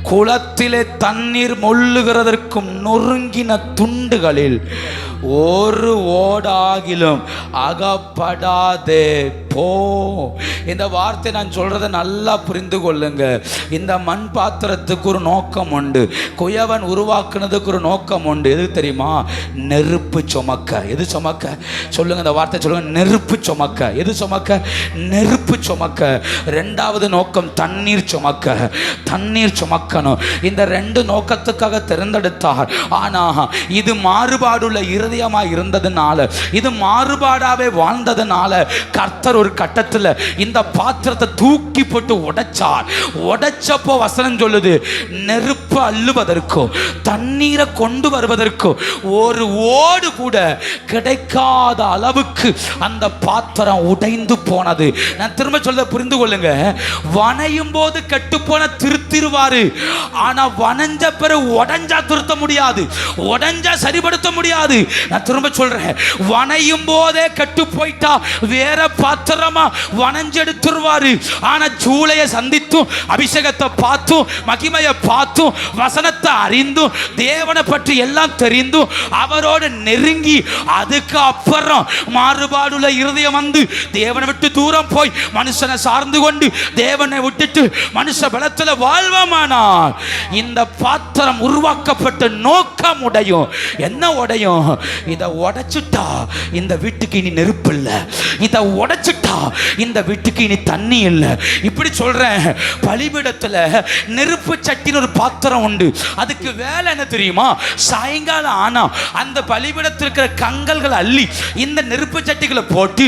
குளத்திலே தண்ணீர் மொள்ளுகிறதற்கும் நொறுங்கின துண்டுகளில் ஒரு ஓடாகிலும் அகப்படாதே போ. இந்த வார்த்தை நான் சொல்றதை நல்லா புரிந்து கொள்ளுங்க. இந்த மண் பாத்திரத்துக்கு ஒரு நோக்கம் உண்டு. குயவன் உருவாக்குனதுக்கு ஒரு நோக்கம் உண்டு. எது தெரியுமா? நெருப்பு சுமக்க. எது சுமக்க சொல்லுங்க, இந்த வார்த்தை சொல்லுங்க. நெருப்பு சுமக்க. எது சுமக்க? நெருப்பு சுமக்க. ரெண்டாவது நோக்கம் தண்ணீர் சுமக்க. தண்ணீர் சுமக்கணும். இந்த ரெண்டு நோக்கத்துக்காக தேர்ந்தெடுத்தார். ஆனா இது மாறுபாடுள்ள இருதயமா இருந்ததுனால, இது மாறுபாடாவே வாழ்ந்ததுனால கர்த்தர் ஒரு கட்டத்தில் இந்த பாத்திரத்தை தூக்கி போட்டு உடைச்சார். உடைச்சப்போ வசனம் சொல்லுது, நெருப்பு அள்ளுவதற்கோ தண்ணீரை கொண்டு வருவதற்கோ ஒரு ஓடு கூட கிடைக்காத அளவுக்கு அந்த பாத்திரம் உடைந்து போனது. நான் திரும்ப சொல்ல புரிந்து கொள்ளுங்க. வனையும் போது கெட்டு போன திருத்திருவாரு. ஆனா வனஞ்ச பிறகு உடைஞ்சா திருத்த முடியாது, உடைஞ்சா சரிபடுத்த முடியாது. நான் திரும்ப சொல்றேன். வனையும் போதே கெட்டு போயிட்டா வேற பாத்திரமா வனஞ்செடுத்துருவாரு. ஆனா ஜூலையை சந்தித்தும் அபிஷேகத்தை பார்த்தும் மகிமையை பார்த்தும் வசனத்தை அறிந்தும் தேவனை பற்றி எல்லாம் தெரிந்தும் அவரோடு நெருங்கி அதுக்கு அப்புறம் மாறுபாடுள்ள இருதயம் வந்து தேவனை விட்டு தூரம் போய் மனுஷனை சார்ந்து கொண்டு தேவனை விட்டுட்டு மனுஷ பலத்துல வாழ்வமானால் இந்த பாத்திரம் உருவாக்கப்பட்ட நோக்கம் உடையும். என்ன உடையும்? இதை உடைச்சுட்டா இந்த வீட்டுக்கு இனி நெருப்பு இல்லை, இதை உடைச்சுட்டா இந்த வீட்டுக்கு இனி தண்ணி இல்லை. இப்படி சொல்றேன். பலிபீடத்துல நெருப்பு சட்டின்னு ஒரு பாத்திரம் உண்டு. அதுக்கு வேலை என்ன தெரியுமா? சாயங்காலம் ஆனா அந்த பலிபீடத்தில் இருக்கிற கங்கல்களை அள்ளி இந்த நெருப்பு சட்டிகளை போட்டு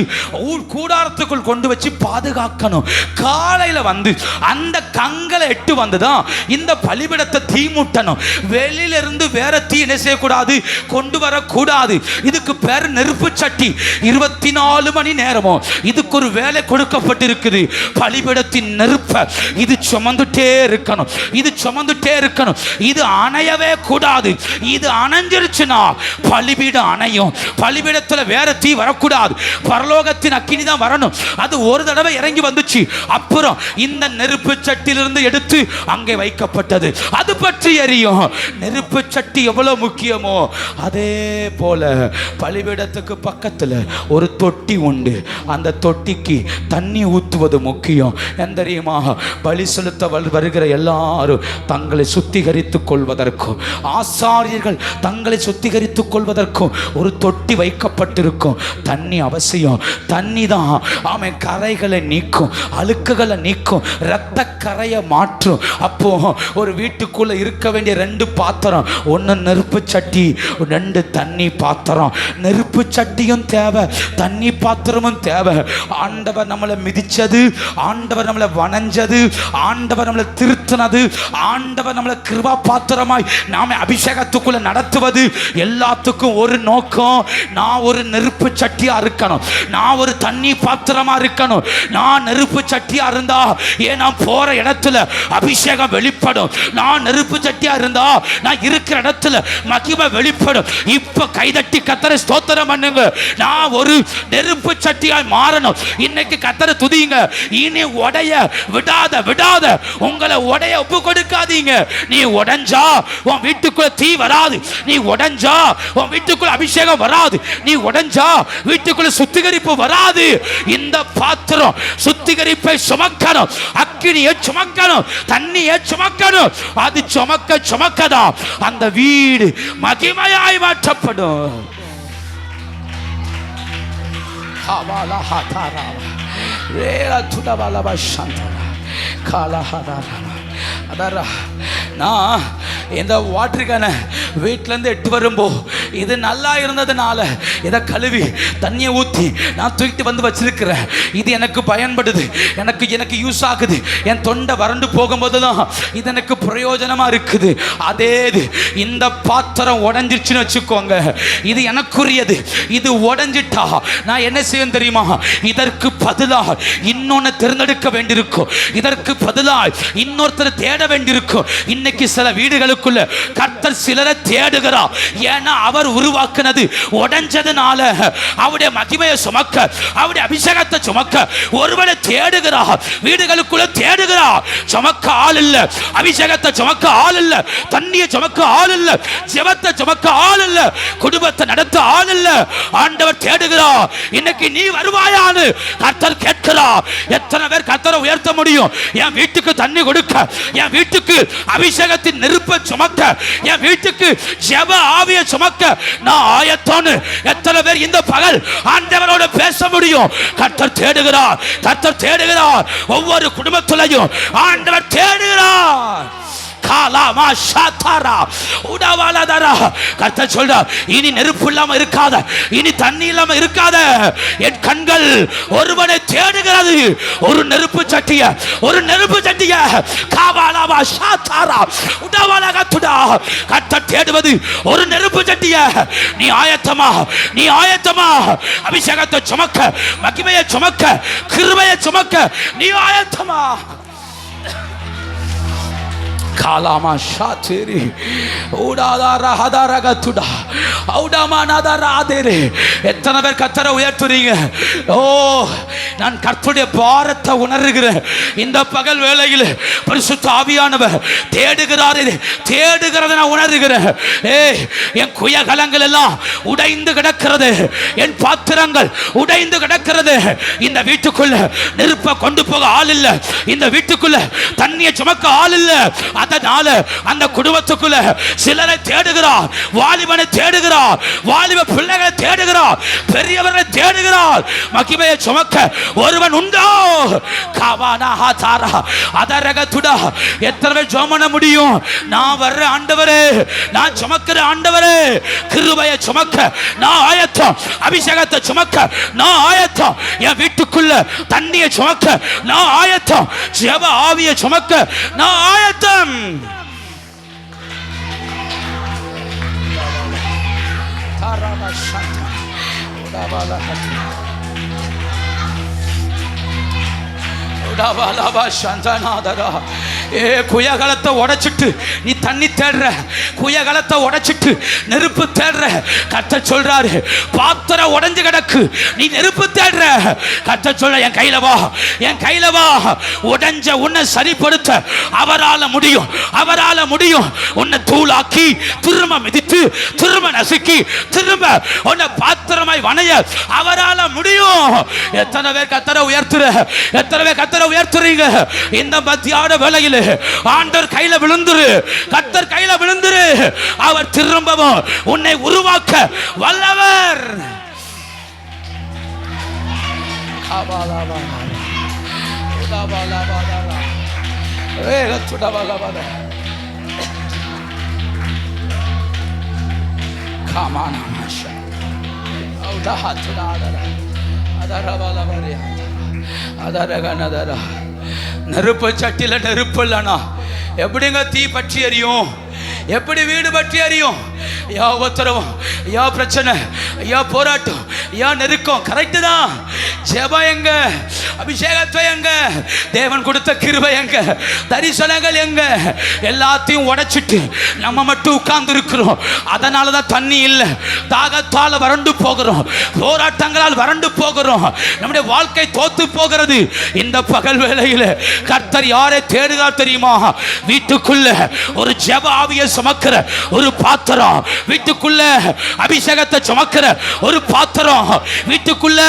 கூடாரத்துக்குள் கொண்டு வச்சு பாதுகாக்கணும். காலையில வந்து அந்த கங்கலை எட்டு வந்துதான் இந்த பலிபீடத்தை தீ மூட்டணும். வெளியிலிருந்து வேற தீ என்ன செய்யக்கூடாது, கொண்டு வரக்கூடாது. இதுக்கு பேர் நெருப்பு சட்டி. 24 மணி நேரமும் இது இதுக்கு ஒரு வேலை கொடுக்கப்பட்டிருக்குது. பலிபீடத்தின் நெருப்ப இது சுமந்துட்டே இருக்கணும், இது சுமந்துட்டே இருக்கணும். இது அணையவே கூடாது. இது அணைஞ்சிருச்சுன்னா பலிபீடம் அணையும். பலிபீடத்துல வேற தீ வரக்கூடாது, பரலோகத்தின் அக்கினி தான் வரணும். அது ஒரு தடவை இறங்கி வந்துச்சு, அப்புறம் இந்த நெருப்பு சட்டியிலிருந்து எடுத்து அங்கே வைக்கப்பட்டது. அது பற்றி எரியும். நெருப்பு சட்டி எவ்வளவு முக்கியமோ அதே போல பலிபீடத்துக்கு பக்கத்துல ஒரு தொட்டி உண்டு. அந்த தொட்டிக்கு தண்ணி ஊற்றுவது முக்கியம். எந்தரியுமா? பலி செலுத்த வருகிற எல்லாரும் தங்களை சுத்திகரித்துக் கொள்வதற்கும், ஆசாரியர்கள் தங்களை சுத்திகரித்துக் கொள்வதற்கும் ஒரு தொட்டி வைக்கப்பட்டிருக்கும். தண்ணி அவசியம். தண்ணி தான் ஆமென் கரைகளை நீக்கும், அழுக்குகளை நீக்கும், இரத்த கரையை மாற்றும். அப்போ ஒரு வீட்டுக்குள்ள இருக்க வேண்டிய 2 பாத்திரம், ஒன்று நெருப்பு சட்டி, 2 தண்ணி பாத்திரம். நெருப்பு சட்டியும் தேவை, தண்ணி பாத்திரமும் தேவை. ஆண்டவர் நம்மளை மிதிச்சது, ஆண்டவர் நம்மளை வணஞ்சது, ஆண்டவர் நம்மளை திருத்தினது, ஆண்டவர் நம்மளை கிருபா பாத்திரமாய் நாம அபிஷேகத்துக்குள்ள நடத்துவது எல்லாத்துக்கும் ஒரு நோக்கம். நான் ஒரு நெருப்பு சட்டியா இருக்கணும், நான் ஒரு தண்ணி பாத்திரமா இருக்கணும். நான் நெருப்பு சட்டியா இருந்தா நான் போற இடத்துல அபிஷேகம் வெளிப்படும். நான் நெருப்பு சட்டியா இருந்தா நான் இருக்கிற இடத்துல மகிமை வெளிப்படும். இப்ப கைதட்டி கர்த்தரை ஸ்தோத்திரம் பண்ணுங்க. நான் ஒரு நெருப்பு சட்டியாய் மாறணும். இன்னைக்கு கர்த்தரை துதிங்க. இனி உடைய விடாத விடாத, உங்களை உடைய ஒப்பு கொடுக்காதீங்க. நீ உடைஞ்சா உன் வீட்டுக்குள்ள தீ வராது, நீ உடைஞ்சா உன் வீட்டுக்குள்ள அபிஷேகம் வராது, நீ உடைஞ்சா வீட்டுக்குள்ள சுத்திகரிப்பு வராது. இந்த பாத்திரம் சுத்திகரிப்பை சுமக்கணும், அக்கினியை சுமக்கணும், தண்ணியை சுமக்கணும். அது சுமக்க சுமக்கதான் அந்த வீடு மகிமையாய் மாற்றப்படும். நான் இந்த வாட்டர் கேனை வீட்டிலேருந்து எட்டு வரும்போ இது நல்லா இருந்ததுனால இதை கழுவி தண்ணியை ஊற்றி நான் தூக்கிட்டு வந்து வச்சிருக்கிறேன். இது எனக்கு பயன்படுது, எனக்கு யூஸ் ஆகுது. என் தொண்டை வறண்டு போகும்போதெல்லாம் இது எனக்கு பிரயோஜனமாக இருக்குது. அதே இந்த பாத்திரம் உடஞ்சிருச்சுன்னு வச்சுக்கோங்க, இது எனக்குரியது. இது உடஞ்சிட்டா நான் என்ன செய்வேன் தெரியுமா? இதற்கு பதிலாக இன்னொன்று தேர்ந்தெடுக்க வேண்டியிருக்கும், இதற்கு பதிலாக இன்னொருத்தர் தேட வேண்டியிருக்கும். இன்னைக்கு சில வீடுகளுக்குள்ள கர்த்தர் சிலரை தேடுகிறார். ஏன்னா அவர் உருவாக்குனது உடைஞ்சதுனால அவருடைய மகிமையை சுமக்க, அவருடைய அபிஷேகத்தை சுமக்க ஒருவனை தேடுகிறார். வீடுகளுக்குள்ள தேடுகிறார். சுமக்க ஆள் இல்ல, அபிஷேகத்தை சுமக்க ஆள் இல்ல, தண்ணியை சுமக்க ஆள் இல்ல, ஜெபத்தை சுமக்க ஆள் இல்ல, குடும்பத்தை நடத்த ஆள் இல்ல. ஆண்டவர் தேடுகிறார். இன்னைக்கு நீ வருவாயான்னு கர்த்தர் கேட்கிறார். எத்தனை பேர் கர்த்தரை உயர்த்த முடியும்? என் வீட்டுக்கு தண்ணி கொடுக்க, என் வீட்டுக்கு அபிஷேகத்தின் நெருப்பை சுமக்க, என் வீட்டுக்கு ஜெப ஆவியை சுமக்க நான் ஆயத்தோன்னு எத்தனை பேர் இந்த பகல் ஆண்டவரோட பேச முடியும்? கர்த்தர் தேடுகிறார், கர்த்தர் தேடுகிறார். ஒவ்வொரு குடும்பத்திலையும் ஆண்டவர் தேடுகிறார். கர்த்தர் சொல்றார், இனி நெருப்பு இல்லாம இருக்காத, இனி தண்ணி இல்லாம இருக்காத. என் கண்கள் ஒருவனை தேடுகிறது. ஒரு நெருப்பு சட்டிய, ஒரு நெருப்பு சட்டிய. கர்த்தர் தேடுவது ஒரு நெருப்பு சட்டிய. நீ ஆயத்தமா, நீ ஆயத்தமா? அபிஷேகத்தை சுமக்க, மகிமையை சுமக்க, கிருபையை சுமக்க நீ ஆயத்தமா? காலாமா ஷாத்தேரி ஊடாதாரா ஹதாரகத்துடா ஔடாமானாதாராதேரே. எத்தனை பேர் கர்த்தரை உயர்த்துறீங்க? ஓ, நான் கர்த்தருடைய பாரத்தை உணர்கிறேன். இந்த பகல் வேளையில் பரிசுத்த ஆவியானவர் தேடுகிறாரே, தேடுகிறதை நான் உணர்கிறேன். என் குயகலங்கள் எல்லாம் உடைந்து கிடக்கிறது, என் பாத்திரங்கள் உடைந்து கிடக்கிறது. இந்த வீட்டுக்குள்ள நெருப்பை கொண்டு போக ஆள் இல்ல, இந்த வீட்டுக்குள்ள தண்ணியை சுமக்க ஆள் இல்ல. அதனால அந்த குடும்பத்துக்குள்ள சிலரை தேடுகிறார், வாலிபனை தேடுகிறார், வாலிப பிள்ளைகளை தேடுகிறார், பெரியவர்களை தேடுகிறார். மகிமையை சுமக்க ஒருவன் உண்டோ? எத்தனை பேர் ஜெபம் பண்ண முடியும்? நான் வர்ற ஆண்டவரே, நான் சுமக்கிற ஆண்டவரே, கிருபையை சுமக்க நான் ஆயத்தம், அபிஷேகத்தை சுமக்க நான் ஆயத்தம், என் வீட்டுக்குள்ள தண்ணியை சுமக்க நான் ஆயத்தம், ஜெப ஆவியை சுமக்க நான் ஆயத்தம். குயகலத்தை உடைச்சிட்டு நீ தண்ணி தேடுற, குயகலத்தை உடைச்சிட்டு நெருப்பு தேடுற. கர்த்தர் சொல்றாரு, பாத்திரம் உடைஞ்சு கிடக்கு, நீ நெருப்பு தேடுற. கர்த்தர் சொல்ற, என் கையில வா, என் கையில வா. உடைஞ்ச உன்னை சரிப்படுத்த அவரால முடியும், அவரால முடியும். உன்னை தூளாக்கி திரும்ப மிதித்து திரும்ப நசுக்கி திரும்ப உன்னை பாத்திரமாய் வணைய அவரால முடியும். எத்தனை பேர் கர்த்தரை உயர்த்துற, எத்தனை பேர் கர்த்தரை உயர்த்துறீங்க? இந்த மத்தியான வேளையில ஆண்டவர் கையில விழுந்துரு, கர்த்தர் கையில விழுந்துரு. அவர் திரும்பவும் உன்னை உருவாக்க வல்லவர். நெருப்பு சட்டில நெருப்பு இல்லைனா எப்படிங்க தீ பற்றி எரியும்? எப்படி வீடு பற்றி எரியும்? யா உத்தரவும், யா பிரச்சனை, யா போராட்டம், யா நெருக்கம். கரெக்டு தான். ஜெபம் எங்க? அபிஷேகத்தை எங்க? தேவன் கொடுத்த கிருபை எங்க? தரிசனங்கள் எங்க? எல்லாத்தையும் உடைச்சிட்டு நம்ம மட்டும் உட்கார்ந்து இருக்கிறோம். அதனால தான் தண்ணி இல்லை, தாகத்தால் வறண்டு போகிறோம், போராட்டங்களால் வறண்டு போகிறோம், நம்முடைய வாழ்க்கை தோத்து போகிறது. இந்த பகல் வேளையில் கர்த்தர் யாரை தேடுகிறார் தெரியுமா? வீட்டுக்குள்ள ஒரு ஜெப ஆவியை சுமக்கிற ஒரு பாத்திரம், வீட்டுக்குள்ள அபிஷேகத்தை சுமக்கிற ஒரு பாத்திரம், வீட்டுக்குள்ள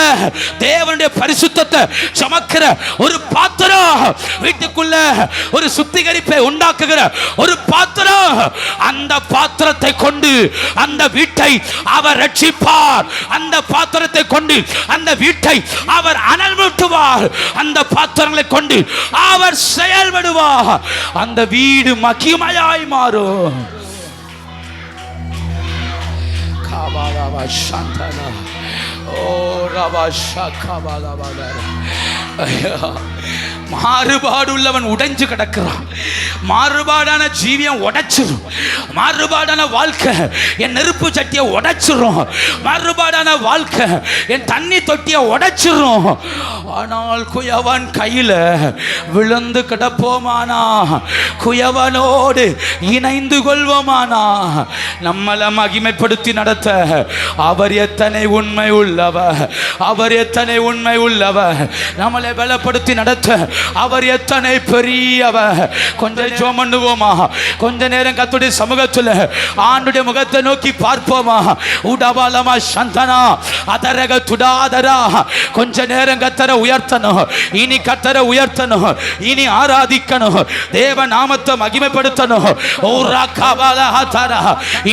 தேவனுடைய பரிசுத்தத்தை சுமக்கிற ஒரு பாத்திரம், வீட்டுக்குள்ள ஒரு சுத்திகரிப்பை உண்டாக்குகிற ஒரு பாத்திரம். அந்த பாத்திரத்தை கொண்டு அந்த வீட்டை அவர் ரட்சிப்பார். அந்த பாத்திரத்தை கொண்டு அந்த வீட்டை அவர் அனல் மூட்டுவார். அந்த பாத்திரங்களை கொண்டு அவர் செயல்படுவார். அந்த வீடு மகிமையாய் மாறும். மாறுபாடு உள்ளவன் உடைஞ்சு கிடக்கிறான். மாறுபாடான ஜீவியம் உடைச்சிரும். மாறுபாடான வாழ்க்கை என் நெருப்பு சட்டியை உடைச்சிரும். மாறுபாடான வாழ்க்கை என் தண்ணி தொட்டியை உடைச்சிரும். ஆனால் குயவன் கையில விழுந்து கிடப்போமானா, குயவனோடு இணைந்து கொள்வோமானா, நம்மளை மகிமைப்படுத்தி நடத்த அவர் எத்தனை உண்மை உள்ளவர், அவர் எத்தனை உண்மை உள்ளவர். நம்மளை பலப்படுத்தி நடத்த அவர் எத்தனை பெரியவர். கொஞ்சம் ஜெபம் பண்ணுவோமா? கொஞ்ச நேரம் கர்த்தருடைய சமூகத்தில் ஆண்டுடைய முகத்தை நோக்கி பார்ப்போமா? உடபாலமா சந்தனா அதரக துடாதரா. கொஞ்ச நேரம் கர்த்தரை உயர்த்தணும். இனி கர்த்தரை உயர்த்தணும், இனி ஆராதிக்கணும், தேவ நாமத்தை மகிமைப்படுத்தணும்.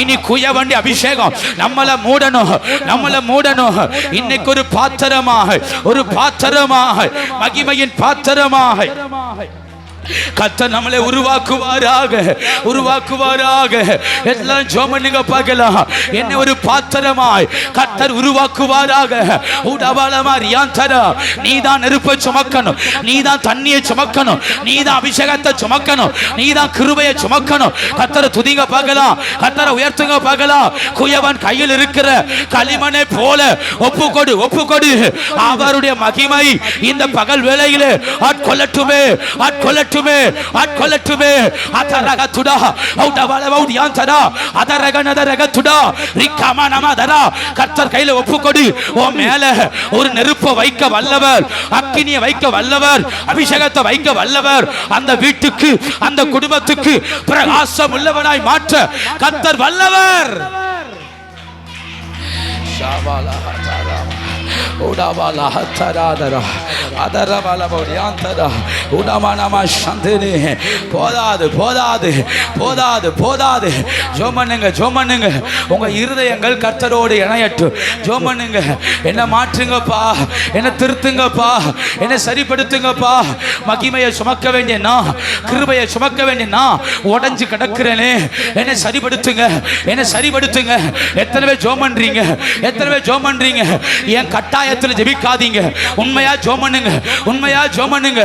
இனி குயவண்டி அபிஷேகம் நம்மளை மூடணும், நம்மளை மூடணும். இன்னைக்கு ஒரு பாத்திரமாக, ஒரு பாத்திரமாக, மகிமையின் பாத்திரமாக கர்த்தர் நம்மளை உருவாக்குவாராக, உருவாக்குவாராக. எல்லாம் ஜெபம் பண்ணுங்க பார்க்கலாம். என்ன ஒரு பாத்திரமாய் கர்த்தர் உருவாக்குவாராக. நீதான் நெருப்பை சுமக்கணும், நீதான் தண்ணியை சுமக்கணும், நீதான் அபிஷேகத்தை சுமக்கணும், நீதான் கிருபையை சுமக்கணும். கர்த்தரை துதிங்க பார்க்கலாம், கர்த்தரை உயர்த்துங்க பார்க்கலாம். குயவன் கையில் இருக்கிற களிமண்ணை போல ஒப்புக்கொடு, ஒப்புக்கொடு. அவருடைய மகிமை இந்த பகல் வேளையிலே ஆட்கொள்ளட்டுமே, ஆட்கொள்ளட்டுமே, ஆட்கொள்ளட்டுமே. அதரகத்துடா அவுடவலவவுடியாந்தடா அதரகனதரகத்துடா ரிக்கமனமதரா. கர்த்தர் கையில ஒப்புக்கொடு. உன் மேல ஒரு நெருப்பை வைக்க வல்லவர், அக்கினியை வைக்க வல்லவர், அபிஷேகத்தை வைக்க வல்லவர். அந்த வீட்டுக்கு, அந்த குடும்பத்துக்கு பிரகாசம் உள்ளவனாய் மாற்ற கர்த்தர் வல்லவர். போதாது, போதாது, போதாது, போதாது. ஜெபம் பண்ணுங்க, ஜெபம் பண்ணுங்க. உங்க இருதயங்கள் கர்த்தரோடு இணையட்டும். ஜெபம் பண்ணுங்க. என்ன மாற்றுங்கப்பா, என்ன திருத்துங்கப்பா, என்ன சரிப்படுத்துங்கப்பா. மகிமையை சுமக்க வேண்டியனா, கிருபையை சுமக்க வேண்டியனா உடைஞ்சு கிடக்கிறேனே, என்ன சரிப்படுத்துங்க, என்ன சரிப்படுத்துங்க. எத்தனை பேர் ஜெபம் பண்றீங்க? எத்தனை பேர் ஜெபம் பண்றீங்க? என் கட்டாயத்தில் ஜெபிக்காதீங்க. உண்மையா ஜெபம் பண்ணுங்க, உண்மையா ஜெபம் பண்ணுங்க.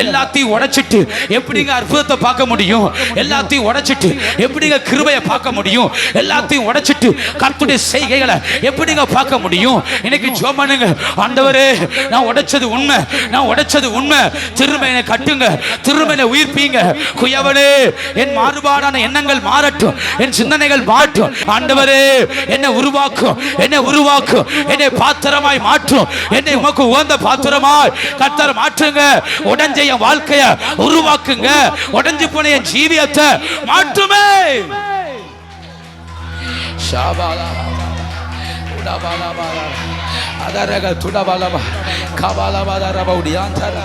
எல்லாத்தையும் உடைச்சிட்டு எப்படிங்க அற்புதத்தை பார்க்க முடியும்? எல்லாத்தையும் உடைச்சிட்டு எப்படிங்க கிருபையை பார்க்க முடியும்? எல்லாத்தையும் உடைச்சிட்டு கர்த்தருடைய செய்கைகளை எப்படிங்க பார்க்க முடியும்? இன்னைக்கு ஜெபம் பண்ணுங்க. ஆண்டவரே, நான் உடைச்சது உண்மை, நான் உடைச்சது உண்மை, திரும்ப என்னை கட்டுங்க, திரும்ப என்னை உயிர்ப்பீங்க. குயவனே, என் மாறுபாடான எண்ணங்கள் மாறட்டும், என் சிந்தனைகள் மாற்றும். ஆண்டவரே, என்னை உருவாக்கும், என்னை உருவாக்கும், என்னை பாத்திரமாய் மாற்றும், என்னை உமக்கு உகந்த பாத்திரமாய் கர்த்தர் மாற்றுங்க. உடைஞ்ச என் வாழ்க்கைய உருவாக்குங்க, உடைஞ்சு போன என் ஜீவியத்தை மாற்றுமே. ஷாபாலா உடாபாலா அதரக துடாபாலா கபாலா பாதரபா உடியாந்தரா